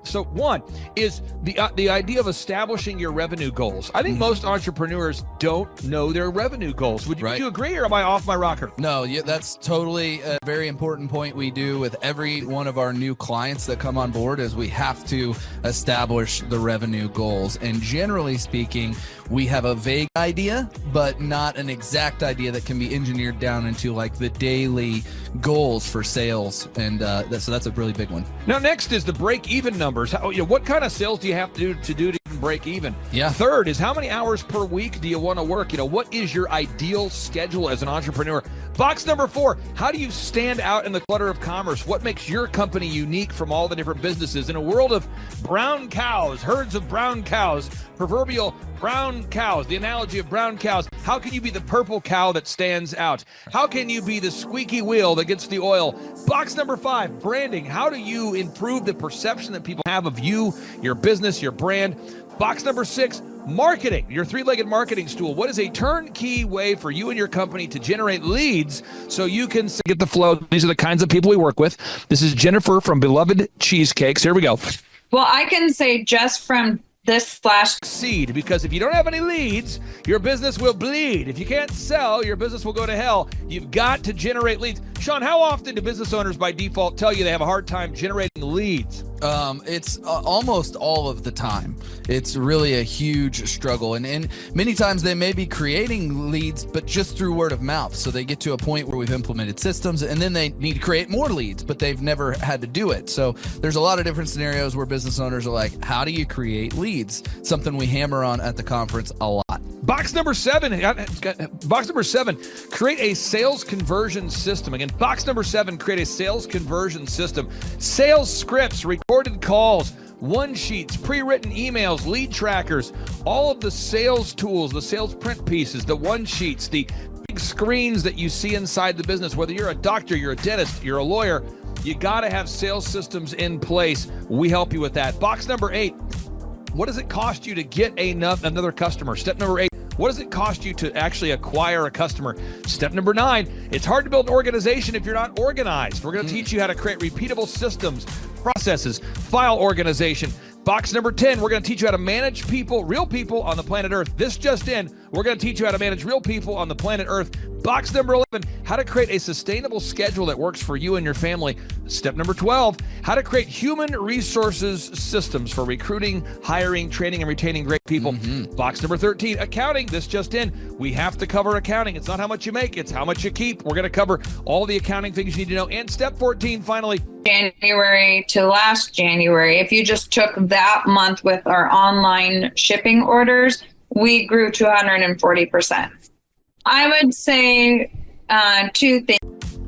So one is the idea of establishing your revenue goals. I think most entrepreneurs don't know their revenue goals. Would you agree, or am I off my rocker? No, that's totally a very important point we do with every one of our new clients that come on board, is we have to establish the revenue goals. And generally speaking, we have a vague idea, but not an exact idea that can be engineered down into like the daily goals for sales. And so that's a really big one. Now, next is the break-even numbers. What kind of sales do you have to do to even break even? Yeah. Third is, how many hours per week do you want to work? What is your ideal schedule as an entrepreneur? Box number 4, how do you stand out in the clutter of commerce? What makes your company unique from all the different businesses? In a world of brown cows, herds of brown cows, proverbial brown cows, the analogy of brown cows, how can you be the purple cow that stands out? How can you be the squeaky wheel that gets the oil? Box number 5, branding. How do you improve the perception that people have of you, your business, your brand? Box number 6, marketing, your 3-legged marketing stool. What is a turnkey way for you and your company to generate leads so you can get the flow? These are the kinds of people we work with. This is Jennifer from Beloved Cheesecakes. Here we go. Well, I can say just from Succeed, because if you don't have any leads, your business will bleed. If you can't sell, your business will go to hell. You've got to generate leads. Sean, how often do business owners by default tell you they have a hard time generating leads? It's almost all of the time. It's really a huge struggle. And many times they may be creating leads, but just through word of mouth. So they get to a point where we've implemented systems and then they need to create more leads, but they've never had to do it. So there's a lot of different scenarios where business owners are like, how do you create leads? Something we hammer on at the conference a lot. Box number 7, create a sales conversion system. Again, box number 7, create a sales conversion system. Sales scripts, recorded calls, one sheets, pre-written emails, lead trackers, all of the sales tools, the sales print pieces, the one sheets, the big screens that you see inside the business. Whether you're a doctor, you're a dentist, you're a lawyer, you got to have sales systems in place. We help you with that. Box number 8, what does it cost you to get another customer? Step number 8, what does it cost you to actually acquire a customer? Step number 9, it's hard to build an organization if you're not organized. We're going to teach you how to create repeatable systems, processes, file organization. Box number 10, we're going to teach you how to manage people, real people on the planet Earth. This just in, we're going to teach you how to manage real people on the planet Earth. Box number 11, how to create a sustainable schedule that works for you and your family. Step number 12, how to create human resources systems for recruiting, hiring, training, and retaining great people. Box number 13, accounting. This just in, we have to cover accounting. It's not how much you make, it's how much you keep. We're going to cover all the accounting things you need to know. And step 14, finally, January to last January, if you just took that month with our online shipping orders, we grew 240%. I would say 2 things.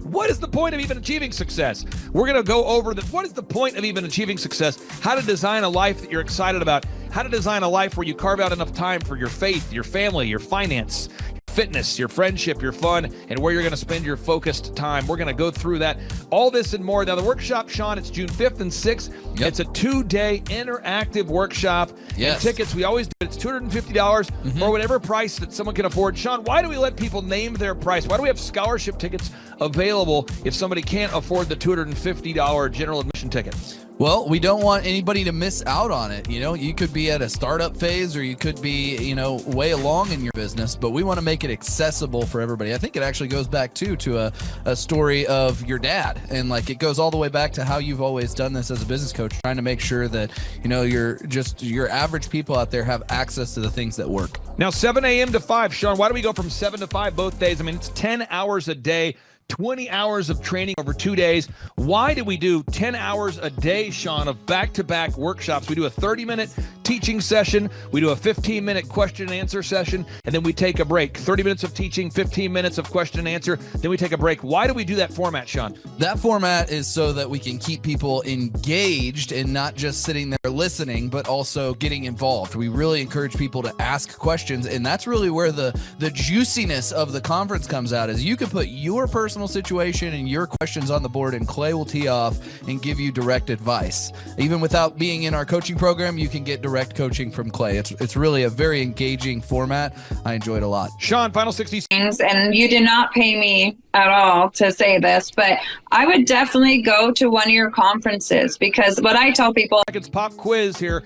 What is the point of even achieving success? We're going to go over what is the point of even achieving success, how to design a life that you're excited about, how to design a life where you carve out enough time for your faith, your family, your finance, fitness, your friendship, your fun, and where you're going to spend your focused time. We're going to go through that, all this and more. Now, the workshop, Sean, it's June 5th and 6th. Yep. It's a 2-day interactive workshop. Yes. And tickets, we always do it. It's $250 or whatever price that someone can afford. Sean, why do we let people name their price? Why do we have scholarship tickets available if somebody can't afford the $250 general admission ticket? Well, we don't want anybody to miss out on it. You know, you could be at a startup phase or you could be, way along in your business, but we want to make it accessible for everybody. I think it actually goes back to a story of your dad. And like, it goes all the way back to how you've always done this as a business coach, trying to make sure that, your average people out there have access to the things that work. Now, 7 a.m. to 5, Sean, why do we go from 7 to 5 both days? I mean, it's 10 hours a day. 20 hours of training over 2 days. Why do we do 10 hours a day, Sean, of back-to-back workshops? We do a 30-minute teaching session. We do a 15-minute question and answer session, and then we take a break. 30 minutes of teaching, 15 minutes of question and answer, then we take a break. Why do we do that format, Sean? That format is so that we can keep people engaged and not just sitting there listening, but also getting involved. We really encourage people to ask questions, and that's really where the juiciness of the conference comes out, is you can put your personal situation and your questions on the board, and Clay will tee off and give you direct advice. Even without being in our coaching program, you can get direct coaching from Clay. It's really a very engaging format. I enjoy it a lot. Sean, final 60 seconds. And you did not pay me at all to say this, but I would definitely go to one of your conferences, because what I tell people. seconds pop quiz here.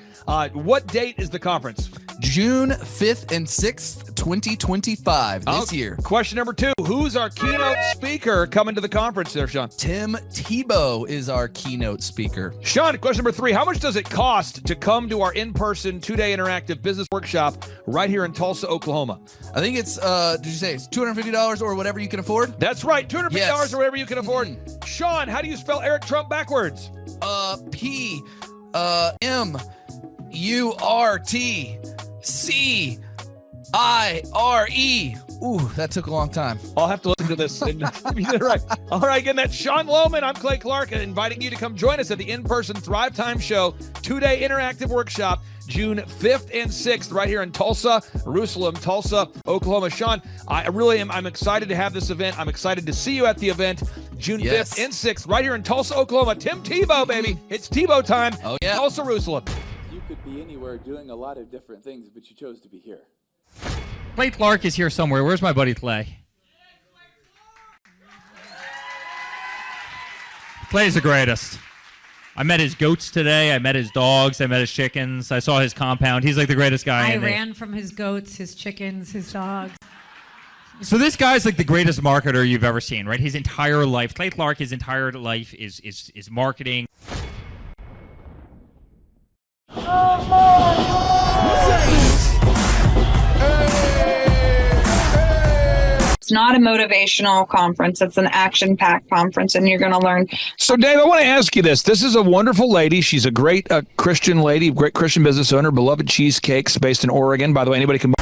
What date is the conference? June 5th and 6th, 2025, this year. Question number 2, who's our keynote speaker coming to the conference there, Sean? Tim Tebow is our keynote speaker. Sean, question number 3, how much does it cost to come to our in-person 2-day interactive business workshop right here in Tulsa, Oklahoma? I think it's, did you say it's $250 or whatever you can afford? That's right, $250 yes. or whatever you can afford. Sean, how do you spell Eric Trump backwards? P-M-U-R-T-C-I-R-E. Ooh, that took a long time. I'll have to listen to this. Right. All right, again, that's Sean Lohman. I'm Clay Clark, inviting you to come join us at the in-person Thrivetime Show 2-day interactive workshop, June 5th and 6th, right here in Tulsa, Oklahoma. Sean, I'm excited to have this event. I'm excited to see you at the event, June 5th and 6th, right here in Tulsa, Oklahoma. Tim Tebow, baby. It's Tebow time. Oh, yeah. Tulsa, Jerusalem. You could be anywhere doing a lot of different things, but you chose to be here. Clay Clark is here somewhere. Where's my buddy Clay? Clay's the greatest. I met his goats today. I met his dogs. I met his chickens. I saw his compound. He's like the greatest guy. I ran from his goats, his chickens, his dogs. So this guy's like the greatest marketer you've ever seen, right? His entire life, Clay Clark, his entire life is marketing. It's not a motivational conference. It's an action-packed conference, and you're going to learn. So, Dave, I want to ask you this. This is a wonderful lady. She's a great Christian lady, great Christian business owner, Beloved Cheesecakes, based in Oregon. By the way, anybody can...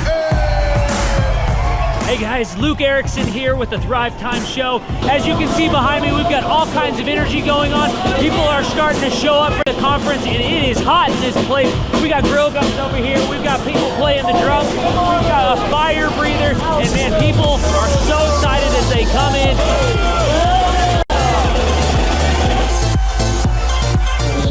Hey guys, Luke Erickson here with the Thrivetime Show. As you can see behind me, we've got all kinds of energy going on. People are starting to show up for the conference, and it is hot in this place. We got grill guns over here. We've got people playing the drums. We've got a fire breather, and man, people are so excited as they come in.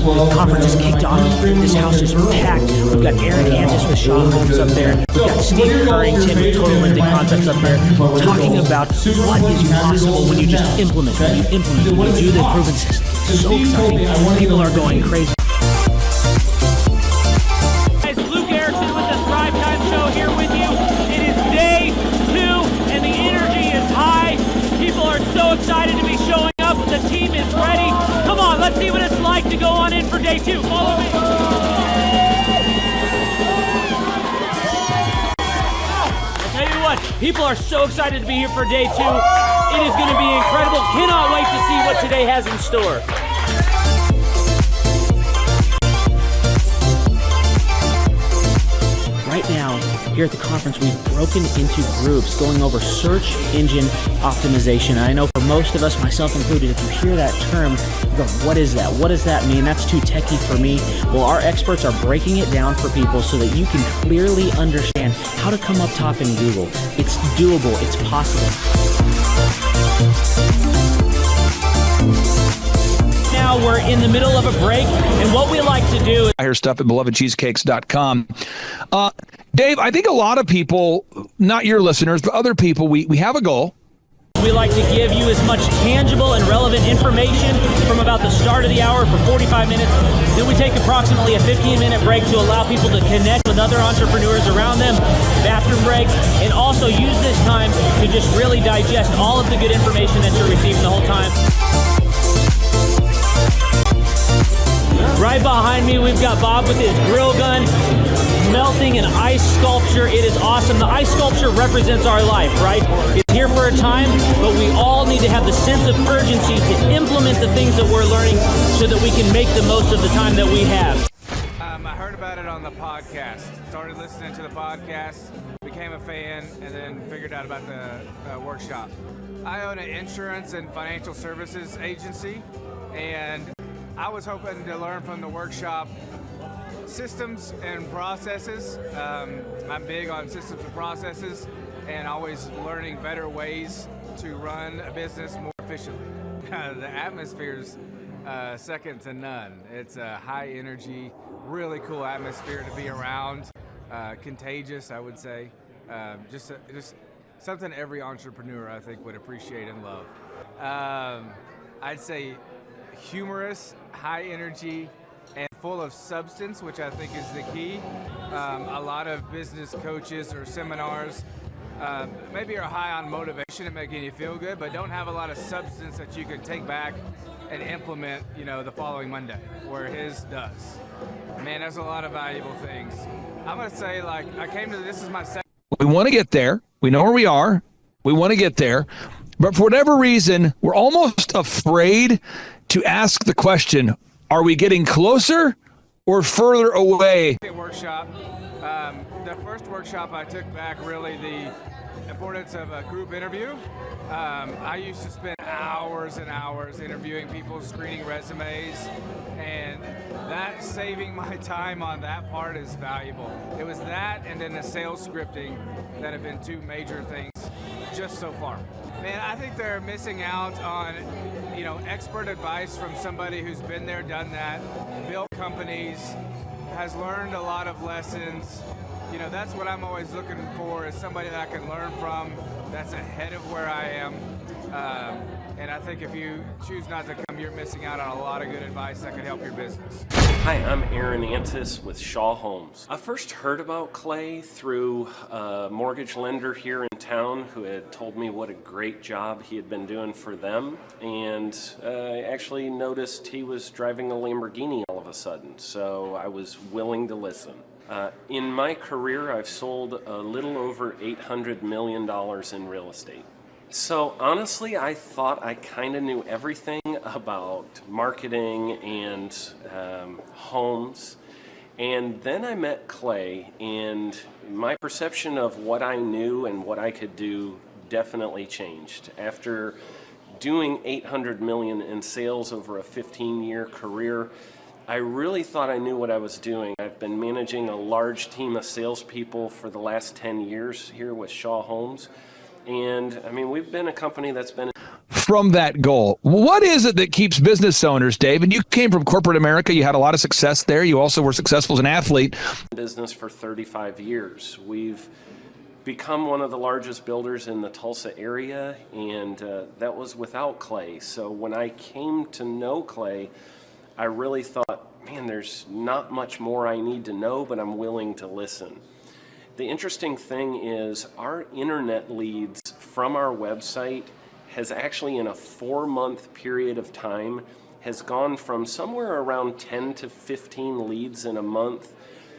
The conference is kicked off. This house is packed. We've got Aaron Andis with Sean Holmes up there. We've got Steve Currington with Total Lindy Concepts up there talking about what is possible when you just implement, when you do the proven system. It's so exciting. People are going crazy. Guys, Luke Erickson with the Thrivetime Show here with you. It is day 2, and the energy is high. People are so excited to be showing up. The team is ready. Come on, let's see what it's like to go on in for day 2. Follow me. I'll tell you what, people are so excited to be here for day 2. It is going to be incredible. Cannot wait to see what today has in store. Right now, here at the conference, we've broken into groups going over search engine optimization. I know for most of us, myself included, if you hear that term, you go, what is that? What does that mean? That's too techie for me. Well, our experts are breaking it down for people so that you can clearly understand how to come up top in Google. It's doable. It's possible. Now we're in the middle of a break, and what we like to do is I hear stuff at belovedcheesecakes.com. Dave, I think a lot of people, not your listeners, but other people, we have a goal. we like to give you as much tangible and relevant information from about the start of the hour for 45 minutes. Then we take approximately a 15-minute break to allow people to connect with other entrepreneurs around them, bathroom breaks, and also use this time to just really digest all of the good information that you're receiving the whole time. Right behind me, we've got Bob with his grill gun, melting an ice sculpture. It is awesome. The ice sculpture represents our life, right? It's here for a time, but we all need to have the sense of urgency to implement the things that we're learning so that we can make the most of the time that we have. I heard about it on the podcast. Started listening to the podcast, became a fan, and then figured out about the workshop. I own an insurance and financial services agency, and I was hoping to learn from the workshop systems and processes. I'm big on systems and processes and always learning better ways to run a business more efficiently. The atmosphere's second to none. It's a high energy, really cool atmosphere to be around. Contagious, I would say. Just something every entrepreneur, I think, would appreciate and love. I'd say humorous, high energy, and full of substance, which I think is the key. A lot of business coaches or seminars maybe are high on motivation and making you feel good, but don't have a lot of substance that you can take back and implement, the following Monday, where his does. Man, there's a lot of valuable things. I'm gonna say, this is my second. We want to get there. We know where we are. We want to get there. But for whatever reason, we're almost afraid to ask the question, are we getting closer or further away? Workshop. The first workshop I took back really the importance of a group interview. I used to spend hours and hours interviewing people, screening resumes, and that saving my time on that part is valuable. It was that and then the sales scripting that have been two major things just so far. Man, I think they're missing out on, expert advice from somebody who's been there, done that, built companies, has learned a lot of lessons. That's what I'm always looking for, is somebody that I can learn from that's ahead of where I am. And I think if you choose not to come, you're missing out on a lot of good advice that could help your business. Hi, I'm Aaron Antis with Shaw Homes. I first heard about Clay through a mortgage lender here in town who had told me what a great job he had been doing for them, and I actually noticed he was driving a Lamborghini all of a sudden, so I was willing to listen. In my career, I've sold a little over $800 million in real estate. So honestly, I thought I kind of knew everything about marketing and homes. And then I met Clay, and my perception of what I knew and what I could do definitely changed. After doing $800 million in sales over a 15-year career, I really thought I knew what I was doing. I've been managing a large team of salespeople for the last 10 years here with Shaw Homes. And I mean, we've been a company that's been from that goal. What is it that keeps business owners, Dave? And you came from corporate America. You had a lot of success there. You also were successful as an athlete. in business for 35 years. We've become one of the largest builders in the Tulsa area, and that was without Clay. So when I came to know Clay, I really thought, man, there's not much more I need to know, but I'm willing to listen. The interesting thing is our internet leads from our website has actually, in a 4-month period of time, has gone from somewhere around 10 to 15 leads in a month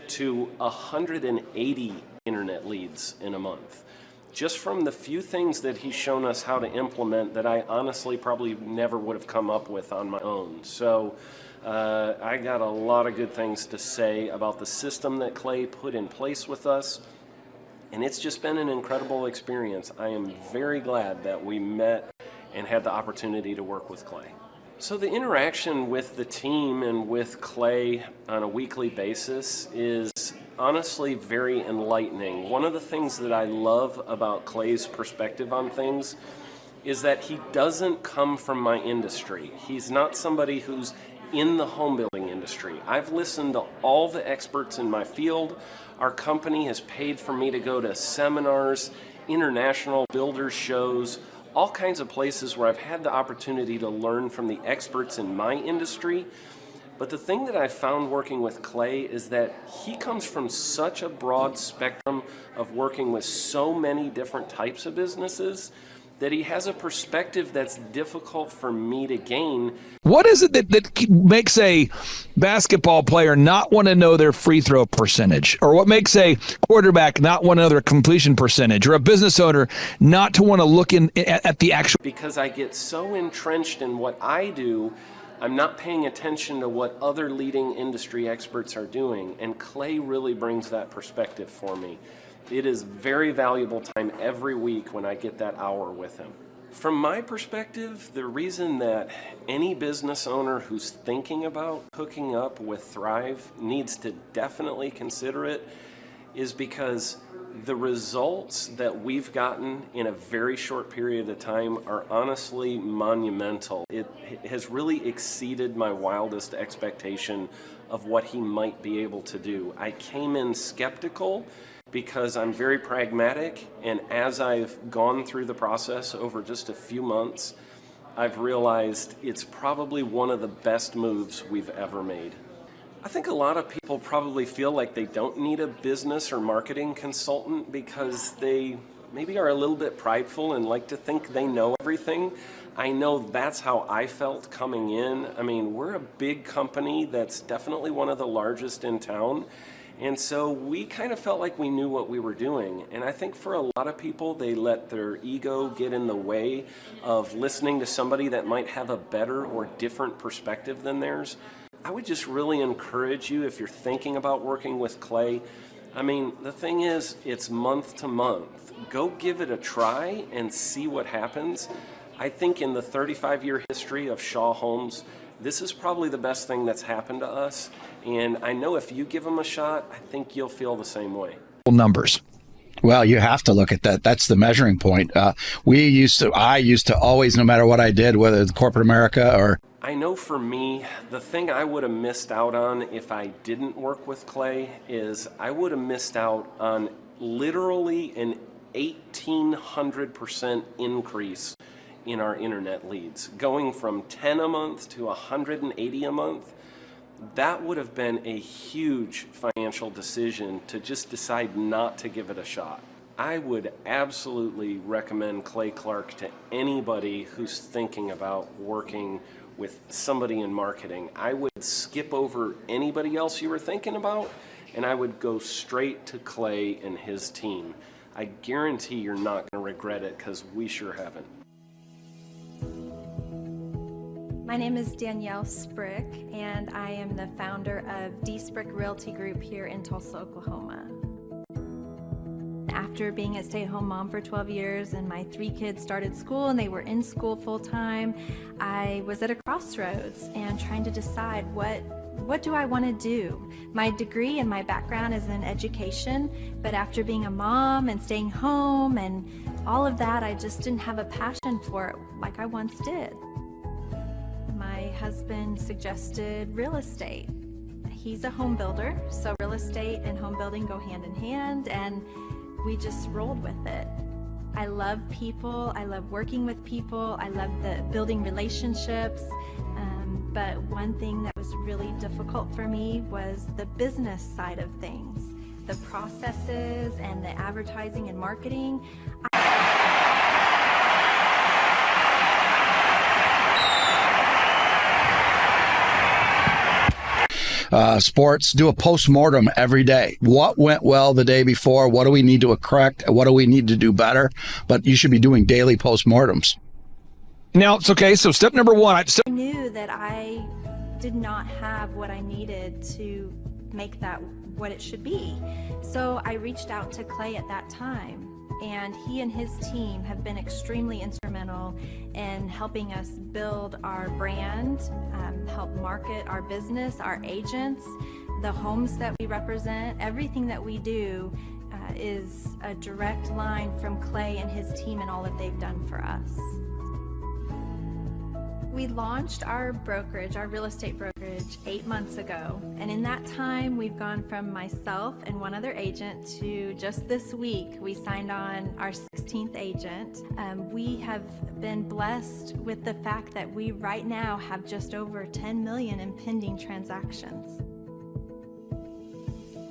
to 180 internet leads in a month. Just from the few things that he's shown us how to implement that I honestly probably never would have come up with on my own. So I got a lot of good things to say about the system that Clay put in place with us, and it's just been an incredible experience. I am very glad that we met and had the opportunity to work with Clay. So the interaction with the team and with Clay on a weekly basis is honestly very enlightening. One of the things that I love about Clay's perspective on things is that he doesn't come from my industry. He's not somebody who's in the home building industry. I've listened to all the experts in my field. Our company has paid for me to go to seminars, international builders shows, all kinds of places where I've had the opportunity to learn from the experts in my industry. But the thing that I found working with Clay is that he comes from such a broad spectrum of working with so many different types of businesses that he has a perspective that's difficult for me to gain. What is it that makes a basketball player not want to know their free throw percentage? Or what makes a quarterback not want to know their completion percentage? Or a business owner not to want to look at the actual... Because I get so entrenched in what I do, I'm not paying attention to what other leading industry experts are doing. And Clay really brings that perspective for me. It is very valuable time every week when I get that hour with him. From my perspective, the reason that any business owner who's thinking about hooking up with Thrive needs to definitely consider it is because the results that we've gotten in a very short period of time are honestly monumental. It has really exceeded my wildest expectation of what he might be able to do. I came in skeptical because I'm very pragmatic, and as I've gone through the process over just a few months, I've realized it's probably one of the best moves we've ever made. I think a lot of people probably feel like they don't need a business or marketing consultant because they maybe are a little bit prideful and like to think they know everything. I know that's how I felt coming in. I mean, we're a big company that's definitely one of the largest in town. And so we kind of felt like we knew what we were doing. And I think for a lot of people, they let their ego get in the way of listening to somebody that might have a better or different perspective than theirs. I would just really encourage you, if you're thinking about working with Clay, I mean, the thing is, it's month to month. Go give it a try and see what happens. I think in the 35-year history of Shaw Homes, this is probably the best thing that's happened to us. And I know if you give them a shot, I think you'll feel the same way. Numbers. Well, you have to look at that. That's the measuring point. I used to always, no matter what I did, whether it's corporate America or... I know for me, the thing I would have missed out on if I didn't work with Clay is I would have missed out on literally an 1,800% increase in our internet leads. Going from 10 a month to 180 a month, that would have been a huge financial decision to just decide not to give it a shot. I would absolutely recommend Clay Clark to anybody who's thinking about working with somebody in marketing. I would skip over anybody else you were thinking about, and I would go straight to Clay and his team. I guarantee you're not going to regret it, because we sure haven't. My name is Danielle Sprick, and I am the founder of D Sprick Realty Group here in Tulsa, Oklahoma. After being a stay-at-home mom for 12 years and my 3 kids started school and they were in school full-time, I was at a crossroads and trying to decide what do I want to do? My degree and my background is in education, but after being a mom and staying home and all of that, I just didn't have a passion for it like I once did. My husband suggested real estate. He's a home builder, so real estate and home building go hand in hand, and we just rolled with it. I love people, I love working with people, I love the building relationships, but one thing that was really difficult for me was the business side of things, the processes and the advertising and marketing. Sports, do a post-mortem every day. What went well the day before? What do we need to correct? What do we need to do better? But you should be doing daily post-mortems. Now, it's okay. So step number 1. I knew that I did not have what I needed to make that what it should be. So I reached out to Clay at that time, and he and his team have been extremely instrumental in helping us build our brand, help market our business, our agents, the homes that we represent. Everything that we do is a direct line from Clay and his team and all that they've done for us. We launched our brokerage, our real estate brokerage, 8 months ago. And in that time, we've gone from myself and one other agent to just this week, we signed on our 16th agent. We have been blessed with the fact that we right now have just over 10 million in pending transactions.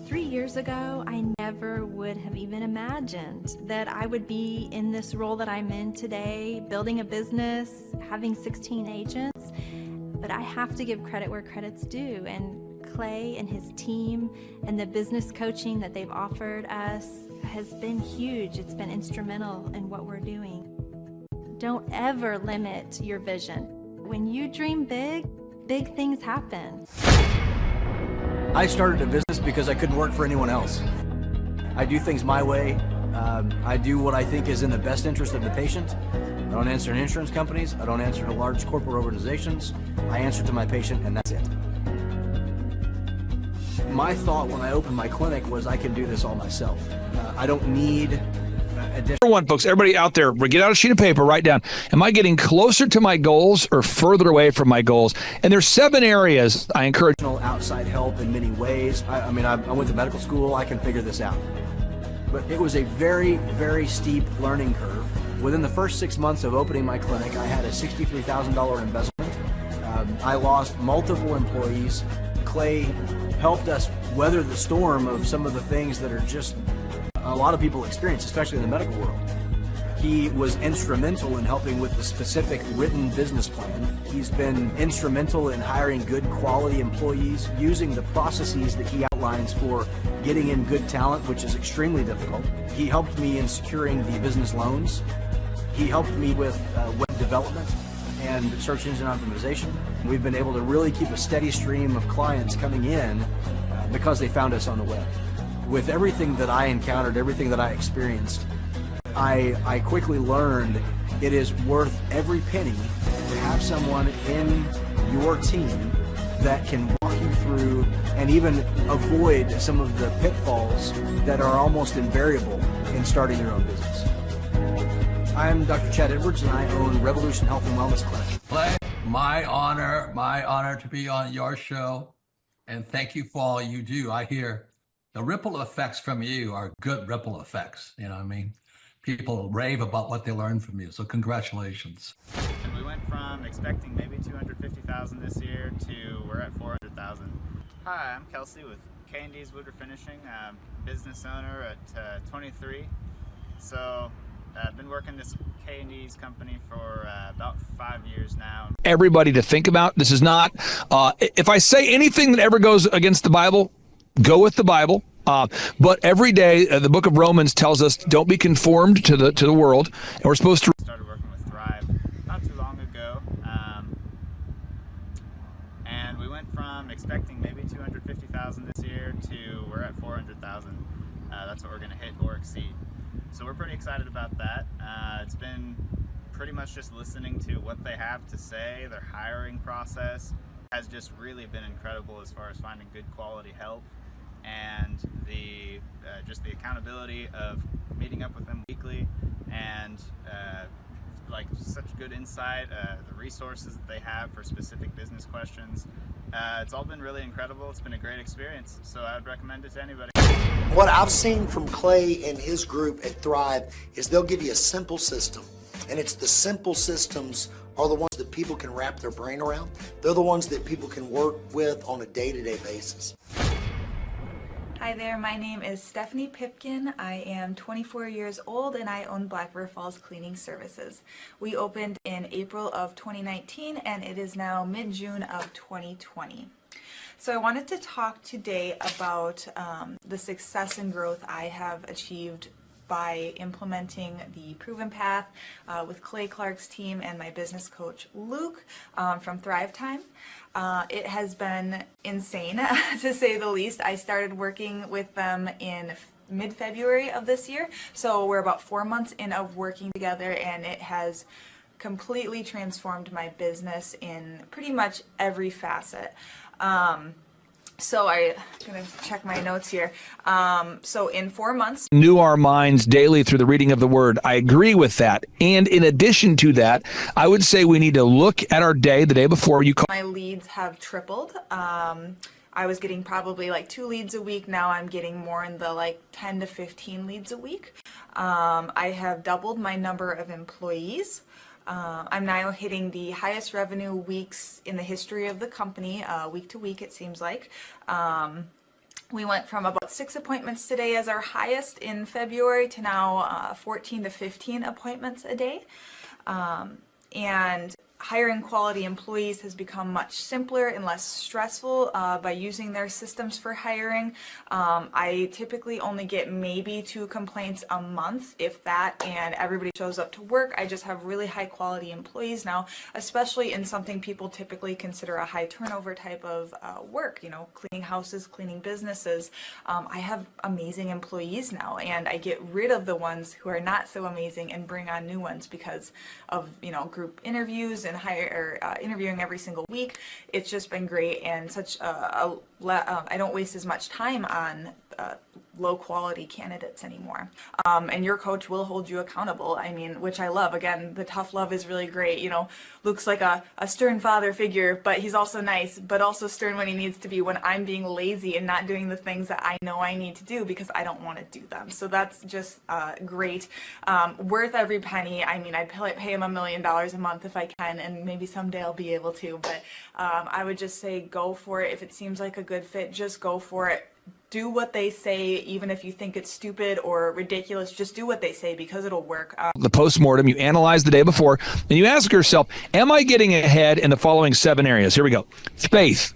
3 years ago, I never would have even imagined that I would be in this role that I'm in today, building a business, having 16 agents. But I have to give credit where credit's due. And Clay and his team and the business coaching that they've offered us has been huge. It's been instrumental in what we're doing. Don't ever limit your vision. When you dream big, big things happen. I started a business because I couldn't work for anyone else. I do things my way. I do what I think is in the best interest of the patient. I don't answer to insurance companies. I don't answer to large corporate organizations. I answer to my patient, and that's it. My thought when I opened my clinic was I can do this all myself. I don't need Number 1, folks, everybody out there, get out a sheet of paper, write down, am I getting closer to my goals or further away from my goals? And there's 7 areas I encourage. Outside help in many ways. I went to medical school. I can figure this out. But it was a very, very steep learning curve. Within the first 6 months of opening my clinic, I had a $63,000 investment. I lost multiple employees. Clay helped us weather the storm of some of the things that are just a lot of people experience, especially in the medical world. He was instrumental in helping with the specific written business plan. He's been instrumental in hiring good quality employees, using the processes that he outlines for getting in good talent, which is extremely difficult. He helped me in securing the business loans. He helped me with web development and search engine optimization. We've been able to really keep a steady stream of clients coming in because they found us on the web. With everything that I encountered, everything that I experienced, I quickly learned it is worth every penny to have someone in your team that can walk you through and even avoid some of the pitfalls that are almost invariable in starting your own business. I'm Dr. Chad Edwards, and I own Revolution Health and Wellness Clinic. Clay, my honor to be on your show, and thank you for all you do. I hear the ripple effects from you are good ripple effects. You know what I mean? people rave about what they learned from you. So congratulations. And we went from expecting maybe 250,000 this year to we're at 400,000. Hi, I'm Kelsey with K&D's Woodruff Finishing, business owner at 23. So I've been working this K&D's company for about 5 years now. Everybody to think about. This is not, if I say anything that ever goes against the Bible, go with the Bible. But every day, the book of Romans tells us, don't be conformed to the world. And we're supposed to. Started working with Thrive not too long ago. And we went from expecting maybe 250,000 this year to we're at 400,000. That's what we're going to hit or exceed. So we're pretty excited about that. It's been pretty much just listening to what they have to say. Their hiring process has just really been incredible as far as finding good quality help, and the just the accountability of meeting up with them weekly, and like such good insight, the resources that they have for specific business questions. It's all been really incredible. It's been a great experience, so I would recommend it to anybody. What I've seen from Clay and his group at Thrive is they'll give you a simple system, and it's the simple systems are the ones that people can wrap their brain around. They're the ones that people can work with on a day-to-day basis. Hi there, my name is Stephanie Pipkin. I am 24 years old and I own Black River Falls Cleaning Services. We opened in April of 2019 and it is now mid-June of 2020. So I wanted to talk today about the success and growth I have achieved by implementing the Proven Path with Clay Clark's team and my business coach Luke from Thrivetime. It has been insane to say the least. I started working with them in mid-February of this year, so we're about 4 months in of working together, and it has completely transformed my business in pretty much every facet. So I'm going to check my notes here. So in 4 months. Renew our minds daily through the reading of the word. I agree with that. And in addition to that, I would say we need to look at our day, the day before you call. My leads have tripled. I was getting probably like 2 leads a week. Now I'm getting more in the like 10 to 15 leads a week. I have doubled my number of employees. I'm now hitting the highest revenue weeks in the history of the company, week to week it seems like. We went from about 6 appointments today as our highest in February to now 14 to 15 appointments a day. And hiring quality employees has become much simpler and less stressful by using their systems for hiring. I typically only get maybe 2 complaints a month, if that, and everybody shows up to work. I just have really high quality employees now, especially in something people typically consider a high turnover type of work, you know, cleaning houses, cleaning businesses. I have amazing employees now, and I get rid of the ones who are not so amazing and bring on new ones because of, you know, group interviews and interviewing every single week. It's just been great, and such I don't waste as much time on low quality candidates anymore. And your coach will hold you accountable. I mean, which I love. Again, the tough love is really great. You know, Luke's like a stern father figure, but he's also nice, but also stern when he needs to be, when I'm being lazy and not doing the things that I know I need to do because I don't want to do them. So that's just great. Worth every penny. I mean, I'd pay him $1 million a month if I can, and maybe someday I'll be able to, but I would just say go for it. If it seems like a good fit, just go for it. Do what they say, even if you think it's stupid or ridiculous. Just do what they say because it'll work. The postmortem, you analyze the day before, and you ask yourself, am I getting ahead in the following 7 areas? Here we go. Faith.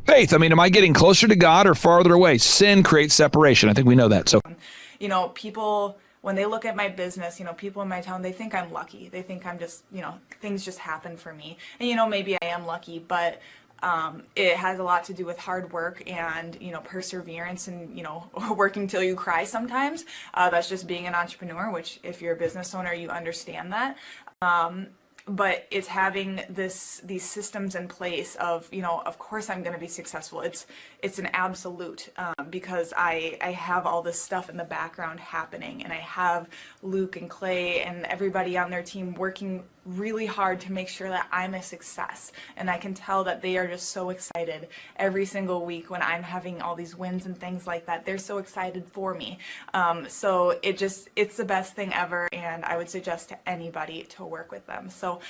Faith. I mean, am I getting closer to God or farther away? Sin creates separation. I think we know that. So, you know, people, when they look at my business, you know, people in my town, they think I'm lucky. They think I'm just, you know, things just happen for me. And, you know, maybe I am lucky, but it has a lot to do with hard work and, you know, perseverance and, you know, working till you cry sometimes. That's just being an entrepreneur, which if you're a business owner, you understand that. But it's having these systems in place of, you know, of course I'm going to be successful. It's an absolute because I have all this stuff in the background happening, and I have Luke and Clay and everybody on their team working really hard to make sure that I'm a success. And I can tell that they are just so excited every single week when I'm having all these wins and things like that. They're so excited for me. So it's the best thing ever, and I would suggest to anybody to work with them. So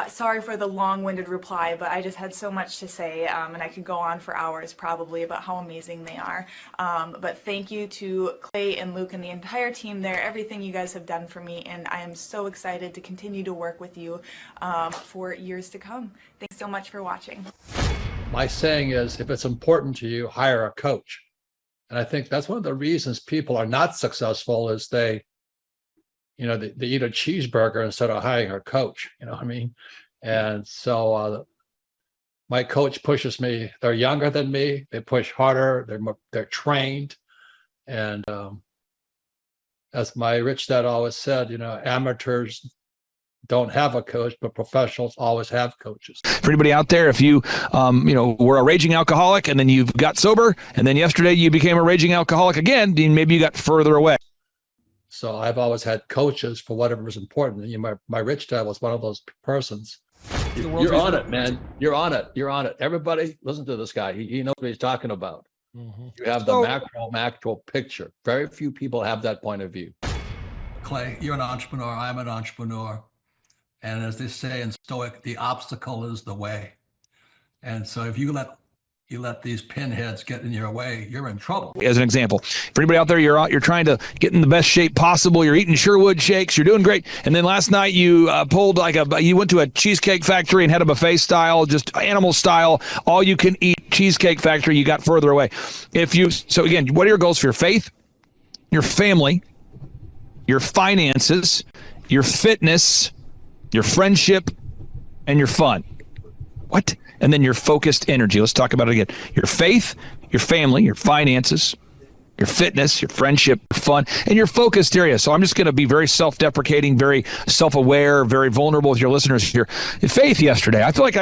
sorry for the long-winded reply, but I just had so much to say, and I could go on for hours probably about how amazing they are. But thank you to Clay and Luke and the entire team there, everything you guys have done for me, and I am so excited to continue to work with you for years to come. Thanks so much for watching. My saying is, if it's important to you, hire a coach. And I think that's one of the reasons people are not successful is they eat a cheeseburger instead of hiring a coach, you know what I mean? And so my coach pushes me. They're younger than me. They push harder. They're trained. And as my rich dad always said, amateurs don't have a coach, but professionals always have coaches. For anybody out there, if you, were a raging alcoholic and then you got sober, and then yesterday you became a raging alcoholic again, then maybe you got further away. So I've always had coaches for whatever is important. And my rich dad was one of those persons. You're on it, man. You're on it. You're on it. Everybody, listen to this guy. He knows what he's talking about. Mm-hmm. You have the macro picture. Very few people have that point of view. Clay, you're an entrepreneur. I'm an entrepreneur. And as they say in Stoic, the obstacle is the way. And so if you let these pinheads get in your way, you're in trouble. As an example, for anybody out there, you're trying to get in the best shape possible. You're eating Sherwood shakes. You're doing great. And then last night you you went to a cheesecake factory and had a buffet style, just animal style, all you can eat cheesecake factory. You got further away. So again, what are your goals for your faith, your family, your finances, your fitness, your friendship, and your fun? What? And then your focused energy. Let's talk about it again. Your faith, your family, your finances, your fitness, your friendship, your fun, and your focused area. So I'm just going to be very self-deprecating, very self-aware, very vulnerable with your listeners here. Faith yesterday, I feel like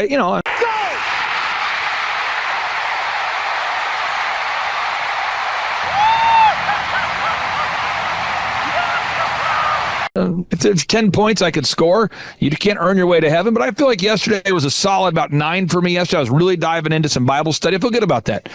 if there's 10 points I could score, you can't earn your way to heaven. But I feel like yesterday was a solid about 9 for me. Yesterday I was really diving into some Bible study. I feel good about that.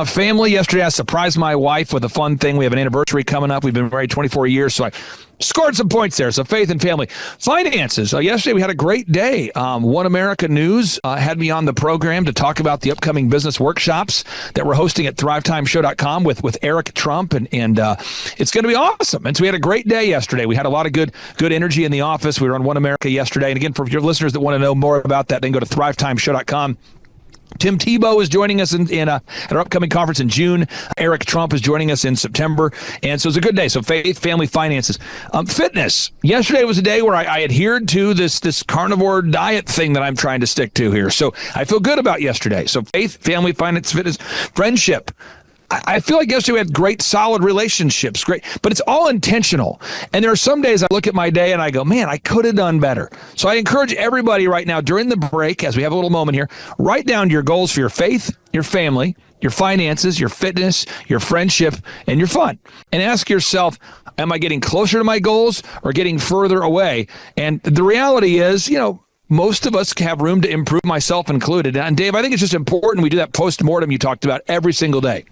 Family, yesterday I surprised my wife with a fun thing. We have an anniversary coming up. We've been married 24 years, so I scored some points there. So faith and family. Finances. Yesterday we had a great day. One America News had me on the program to talk about the upcoming business workshops that we're hosting at thrivetimeshow.com with Eric Trump, and it's going to be awesome. And so we had a great day yesterday. We had a lot of good energy in the office. We were on One America yesterday. And again, for your listeners that want to know more about that, then go to thrivetimeshow.com. Tim Tebow is joining us at our upcoming conference in June. Eric Trump is joining us in September. And so it's a good day. So faith, family, finances. Fitness. Yesterday was a day where I adhered to this carnivore diet thing that I'm trying to stick to here. So I feel good about yesterday. So faith, family, finance, fitness, friendship. I feel like yesterday we had great, solid relationships, great, but it's all intentional. And there are some days I look at my day and I go, man, I could have done better. So I encourage everybody right now during the break, as we have a little moment here, write down your goals for your faith, your family, your finances, your fitness, your friendship, and your fun. And ask yourself, am I getting closer to my goals or getting further away? And the reality is, most of us have room to improve, myself included. And Dave, I think it's just important we do that post-mortem you talked about every single day.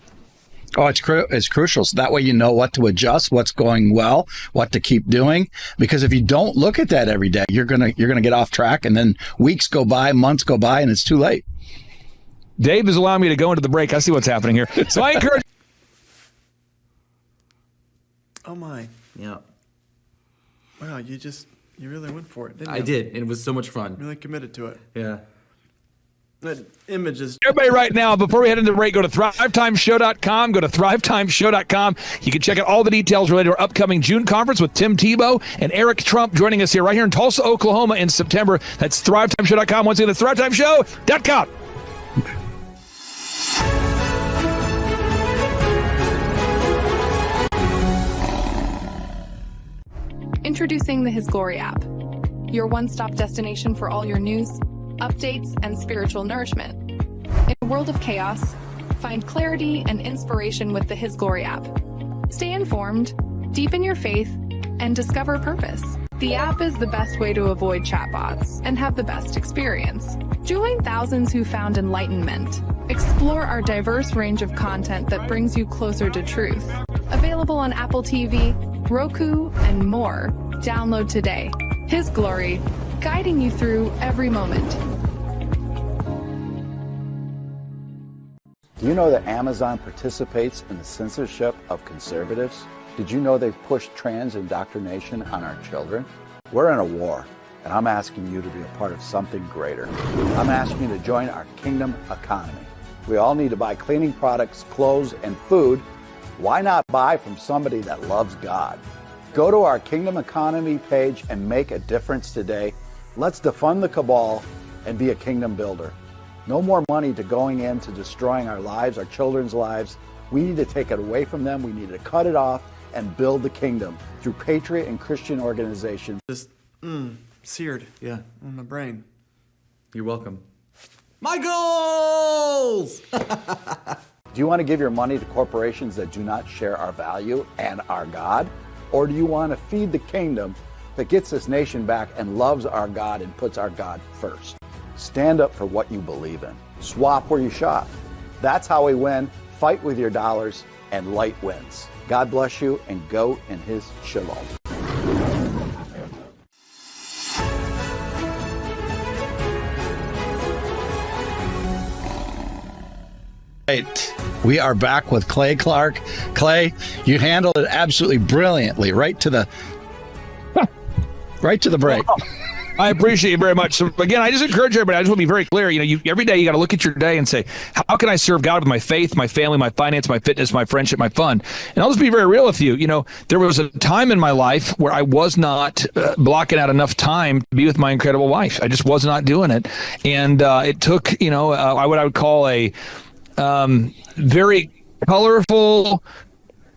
Oh, it's crucial. So that way you know what to adjust, what's going well, what to keep doing. Because if you don't look at that every day, you're gonna get off track, and then weeks go by, months go by, and it's too late. Dave is allowing me to go into the break. I see what's happening here. So I encourage. Oh my! Yeah. Wow, you really went for it, didn't you? I did. It was so much fun. Really committed to it. Yeah. That image is... Everybody right now, before we head into the break, go to thrivetimeshow.com. Go to thrivetimeshow.com. You can check out all the details related to our upcoming June conference with Tim Tebow and Eric Trump joining us here right here in Tulsa, Oklahoma in September. That's thrivetimeshow.com. Once again, that's thrivetimeshow.com. Introducing the His Glory app, your one-stop destination for all your news, updates, and spiritual nourishment. In a world of chaos, find clarity and inspiration with the His Glory app. Stay informed, deepen your faith, and discover purpose. The app is the best way to avoid chatbots and have the best experience. Join thousands who found enlightenment. Explore our diverse range of content that brings you closer to truth. Available on Apple TV, Roku, and more. Download today. His Glory, guiding you through every moment. Do you know that Amazon participates in the censorship of conservatives? Did you know they've pushed trans indoctrination on our children? We're in a war, and I'm asking you to be a part of something greater. I'm asking you to join our kingdom economy. We all need to buy cleaning products, clothes, and food. Why not buy from somebody that loves God? Go to our kingdom economy page and make a difference today. Let's defund the cabal and be a kingdom builder. No more money to going into destroying our lives, our children's lives. We need to take it away from them. We need to cut it off and build the kingdom through patriot and Christian organizations. Just, seared. Yeah, in my brain. You're welcome. My goals! Do you want to give your money to corporations that do not share our value and our God? Or do you want to feed the kingdom that gets this nation back and loves our God and puts our God first? Stand up for what you believe in. Swap where you shop. That's how we win. Fight with your dollars, and light wins. God bless you, and go in his shalom. Right. We are back with Clay Clark. Clay, you handled it absolutely brilliantly, right to the break. I appreciate you very much. So again, I just encourage everybody. I just want to be very clear. Every day you got to look at your day and say, how can I serve God with my faith, my family, my finance, my fitness, my friendship, my fun? And I'll just be very real with you. There was a time in my life where I was not blocking out enough time to be with my incredible wife. I just was not doing it. And it took, what I would call a very colorful,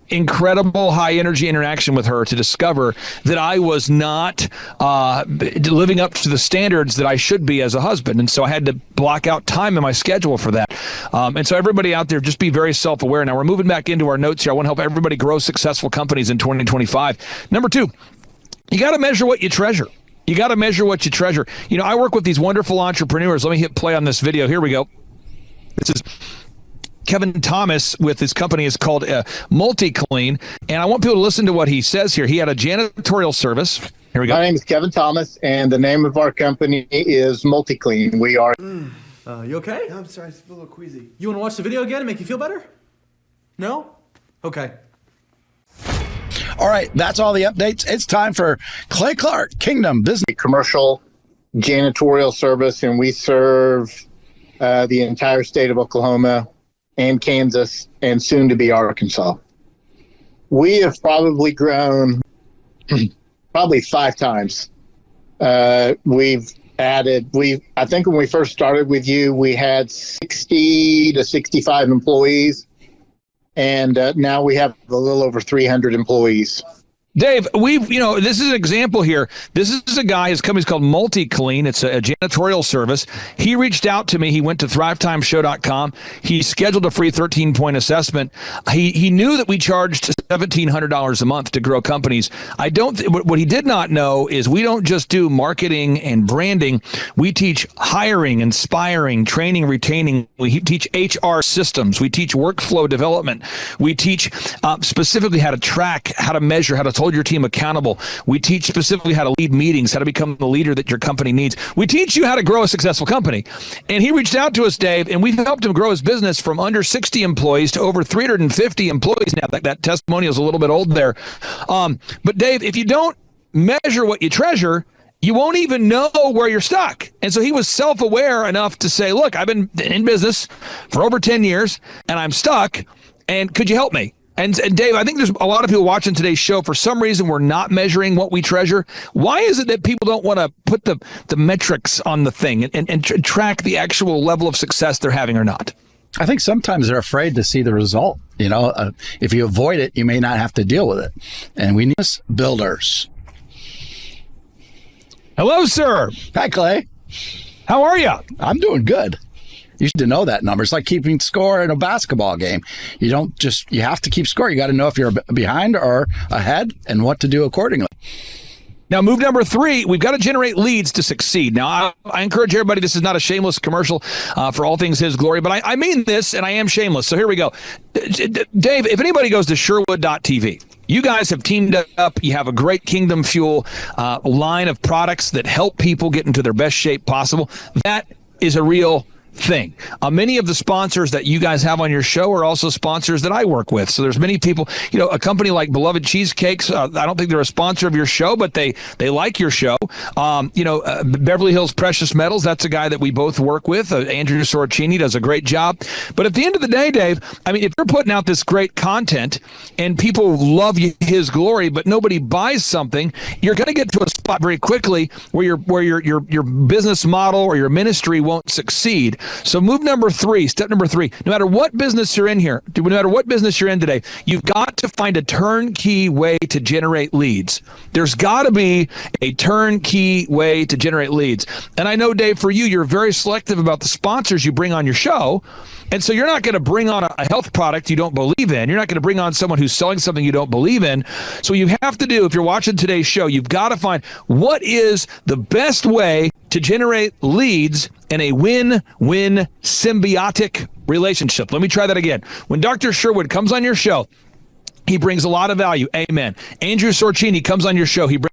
incredible high energy interaction with her to discover that I was not living up to the standards that I should be as a husband. And so I had to block out time in my schedule for that. And so everybody out there, just be very self-aware. Now we're moving back into our notes here. I want to help everybody grow successful companies in 2025. Number 2, you got to measure what you treasure. You got to measure what you treasure. I work with these wonderful entrepreneurs. Let me hit play on this video. Here we go. This is Kevin Thomas with his company is called MultiClean, and I want people to listen to what he says here. He had a janitorial service. Here we go. My name is Kevin Thomas, and the name of our company is MultiClean. We are. You okay? No, I'm sorry, it's a little queasy. You want to watch the video again and make you feel better? No? Okay. All right, that's all the updates. It's time for Clay Clark, Kingdom Business. Commercial janitorial service, and we serve the entire state of Oklahoma and Kansas, and soon to be Arkansas. We have probably grown probably 5 times. We've added, I think when we first started with you, we had 60 to 65 employees, and now we have a little over 300 employees. Dave, this is an example here. This is a guy, his company's called MultiClean. It's a janitorial service. He reached out to me. He went to thrivetimeshow.com. He scheduled a free 13-point assessment. He knew that we charged $1,700 a month to grow companies. What he did not know is we don't just do marketing and branding. We teach hiring, inspiring, training, retaining. We teach HR systems. We teach workflow development. We teach specifically how to track, how to measure, how to hold your team accountable. We teach specifically how to lead meetings, how to become the leader that your company needs. We teach you how to grow a successful company. And he reached out to us, Dave, and we've helped him grow his business from under 60 employees to over 350 employees now. That testimonial is a little bit old there. But Dave, if you don't measure what you treasure, you won't even know where you're stuck. And so he was self-aware enough to say, look, I've been in business for over 10 years and I'm stuck. And could you help me? And Dave, I think there's a lot of people watching today's show. For some reason, we're not measuring what we treasure. Why is it that people don't want to put the metrics on the thing and track the actual level of success they're having or not? I think sometimes they're afraid to see the result. If you avoid it, you may not have to deal with it. And we need builders. Hello, sir. Hi, Clay. How are you? I'm doing good. You should know that number. It's like keeping score in a basketball game. You have to keep score. You got to know if you're behind or ahead and what to do accordingly. Now, move number 3, we've got to generate leads to succeed. Now, I encourage everybody, this is not a shameless commercial for all things His Glory, but I mean this, and I am shameless. So here we go. Dave, if anybody goes to Sherwood.tv, you guys have teamed up. You have a great Kingdom Fuel line of products that help people get into their best shape possible. That is a real thing. Many of the sponsors that you guys have on your show are also sponsors that I work with. So there's many people, a company like Beloved Cheesecakes, I don't think they're a sponsor of your show, but they like your show. Beverly Hills Precious Metals, that's a guy that we both work with. Andrew Sorcini does a great job. But at the end of the day, Dave, I mean, if you're putting out this great content and people love His Glory, but nobody buys something, you're going to get to a spot very quickly where your business model or your ministry won't succeed. So step number 3, no matter what business you're in here, no matter what business you're in today, you've got to find a turnkey way to generate leads. There's got to be a turnkey way to generate leads. And I know, Dave, for you, you're very selective about the sponsors you bring on your show. And so you're not going to bring on a health product you don't believe in. You're not going to bring on someone who's selling something you don't believe in. So you have to do, if you're watching today's show, you've got to find what is the best way to generate leads in a win-win symbiotic relationship. Let me try that again. When Dr. Sherwood comes on your show, he brings a lot of value. Amen. Andrew Sorcini comes on your show. He brings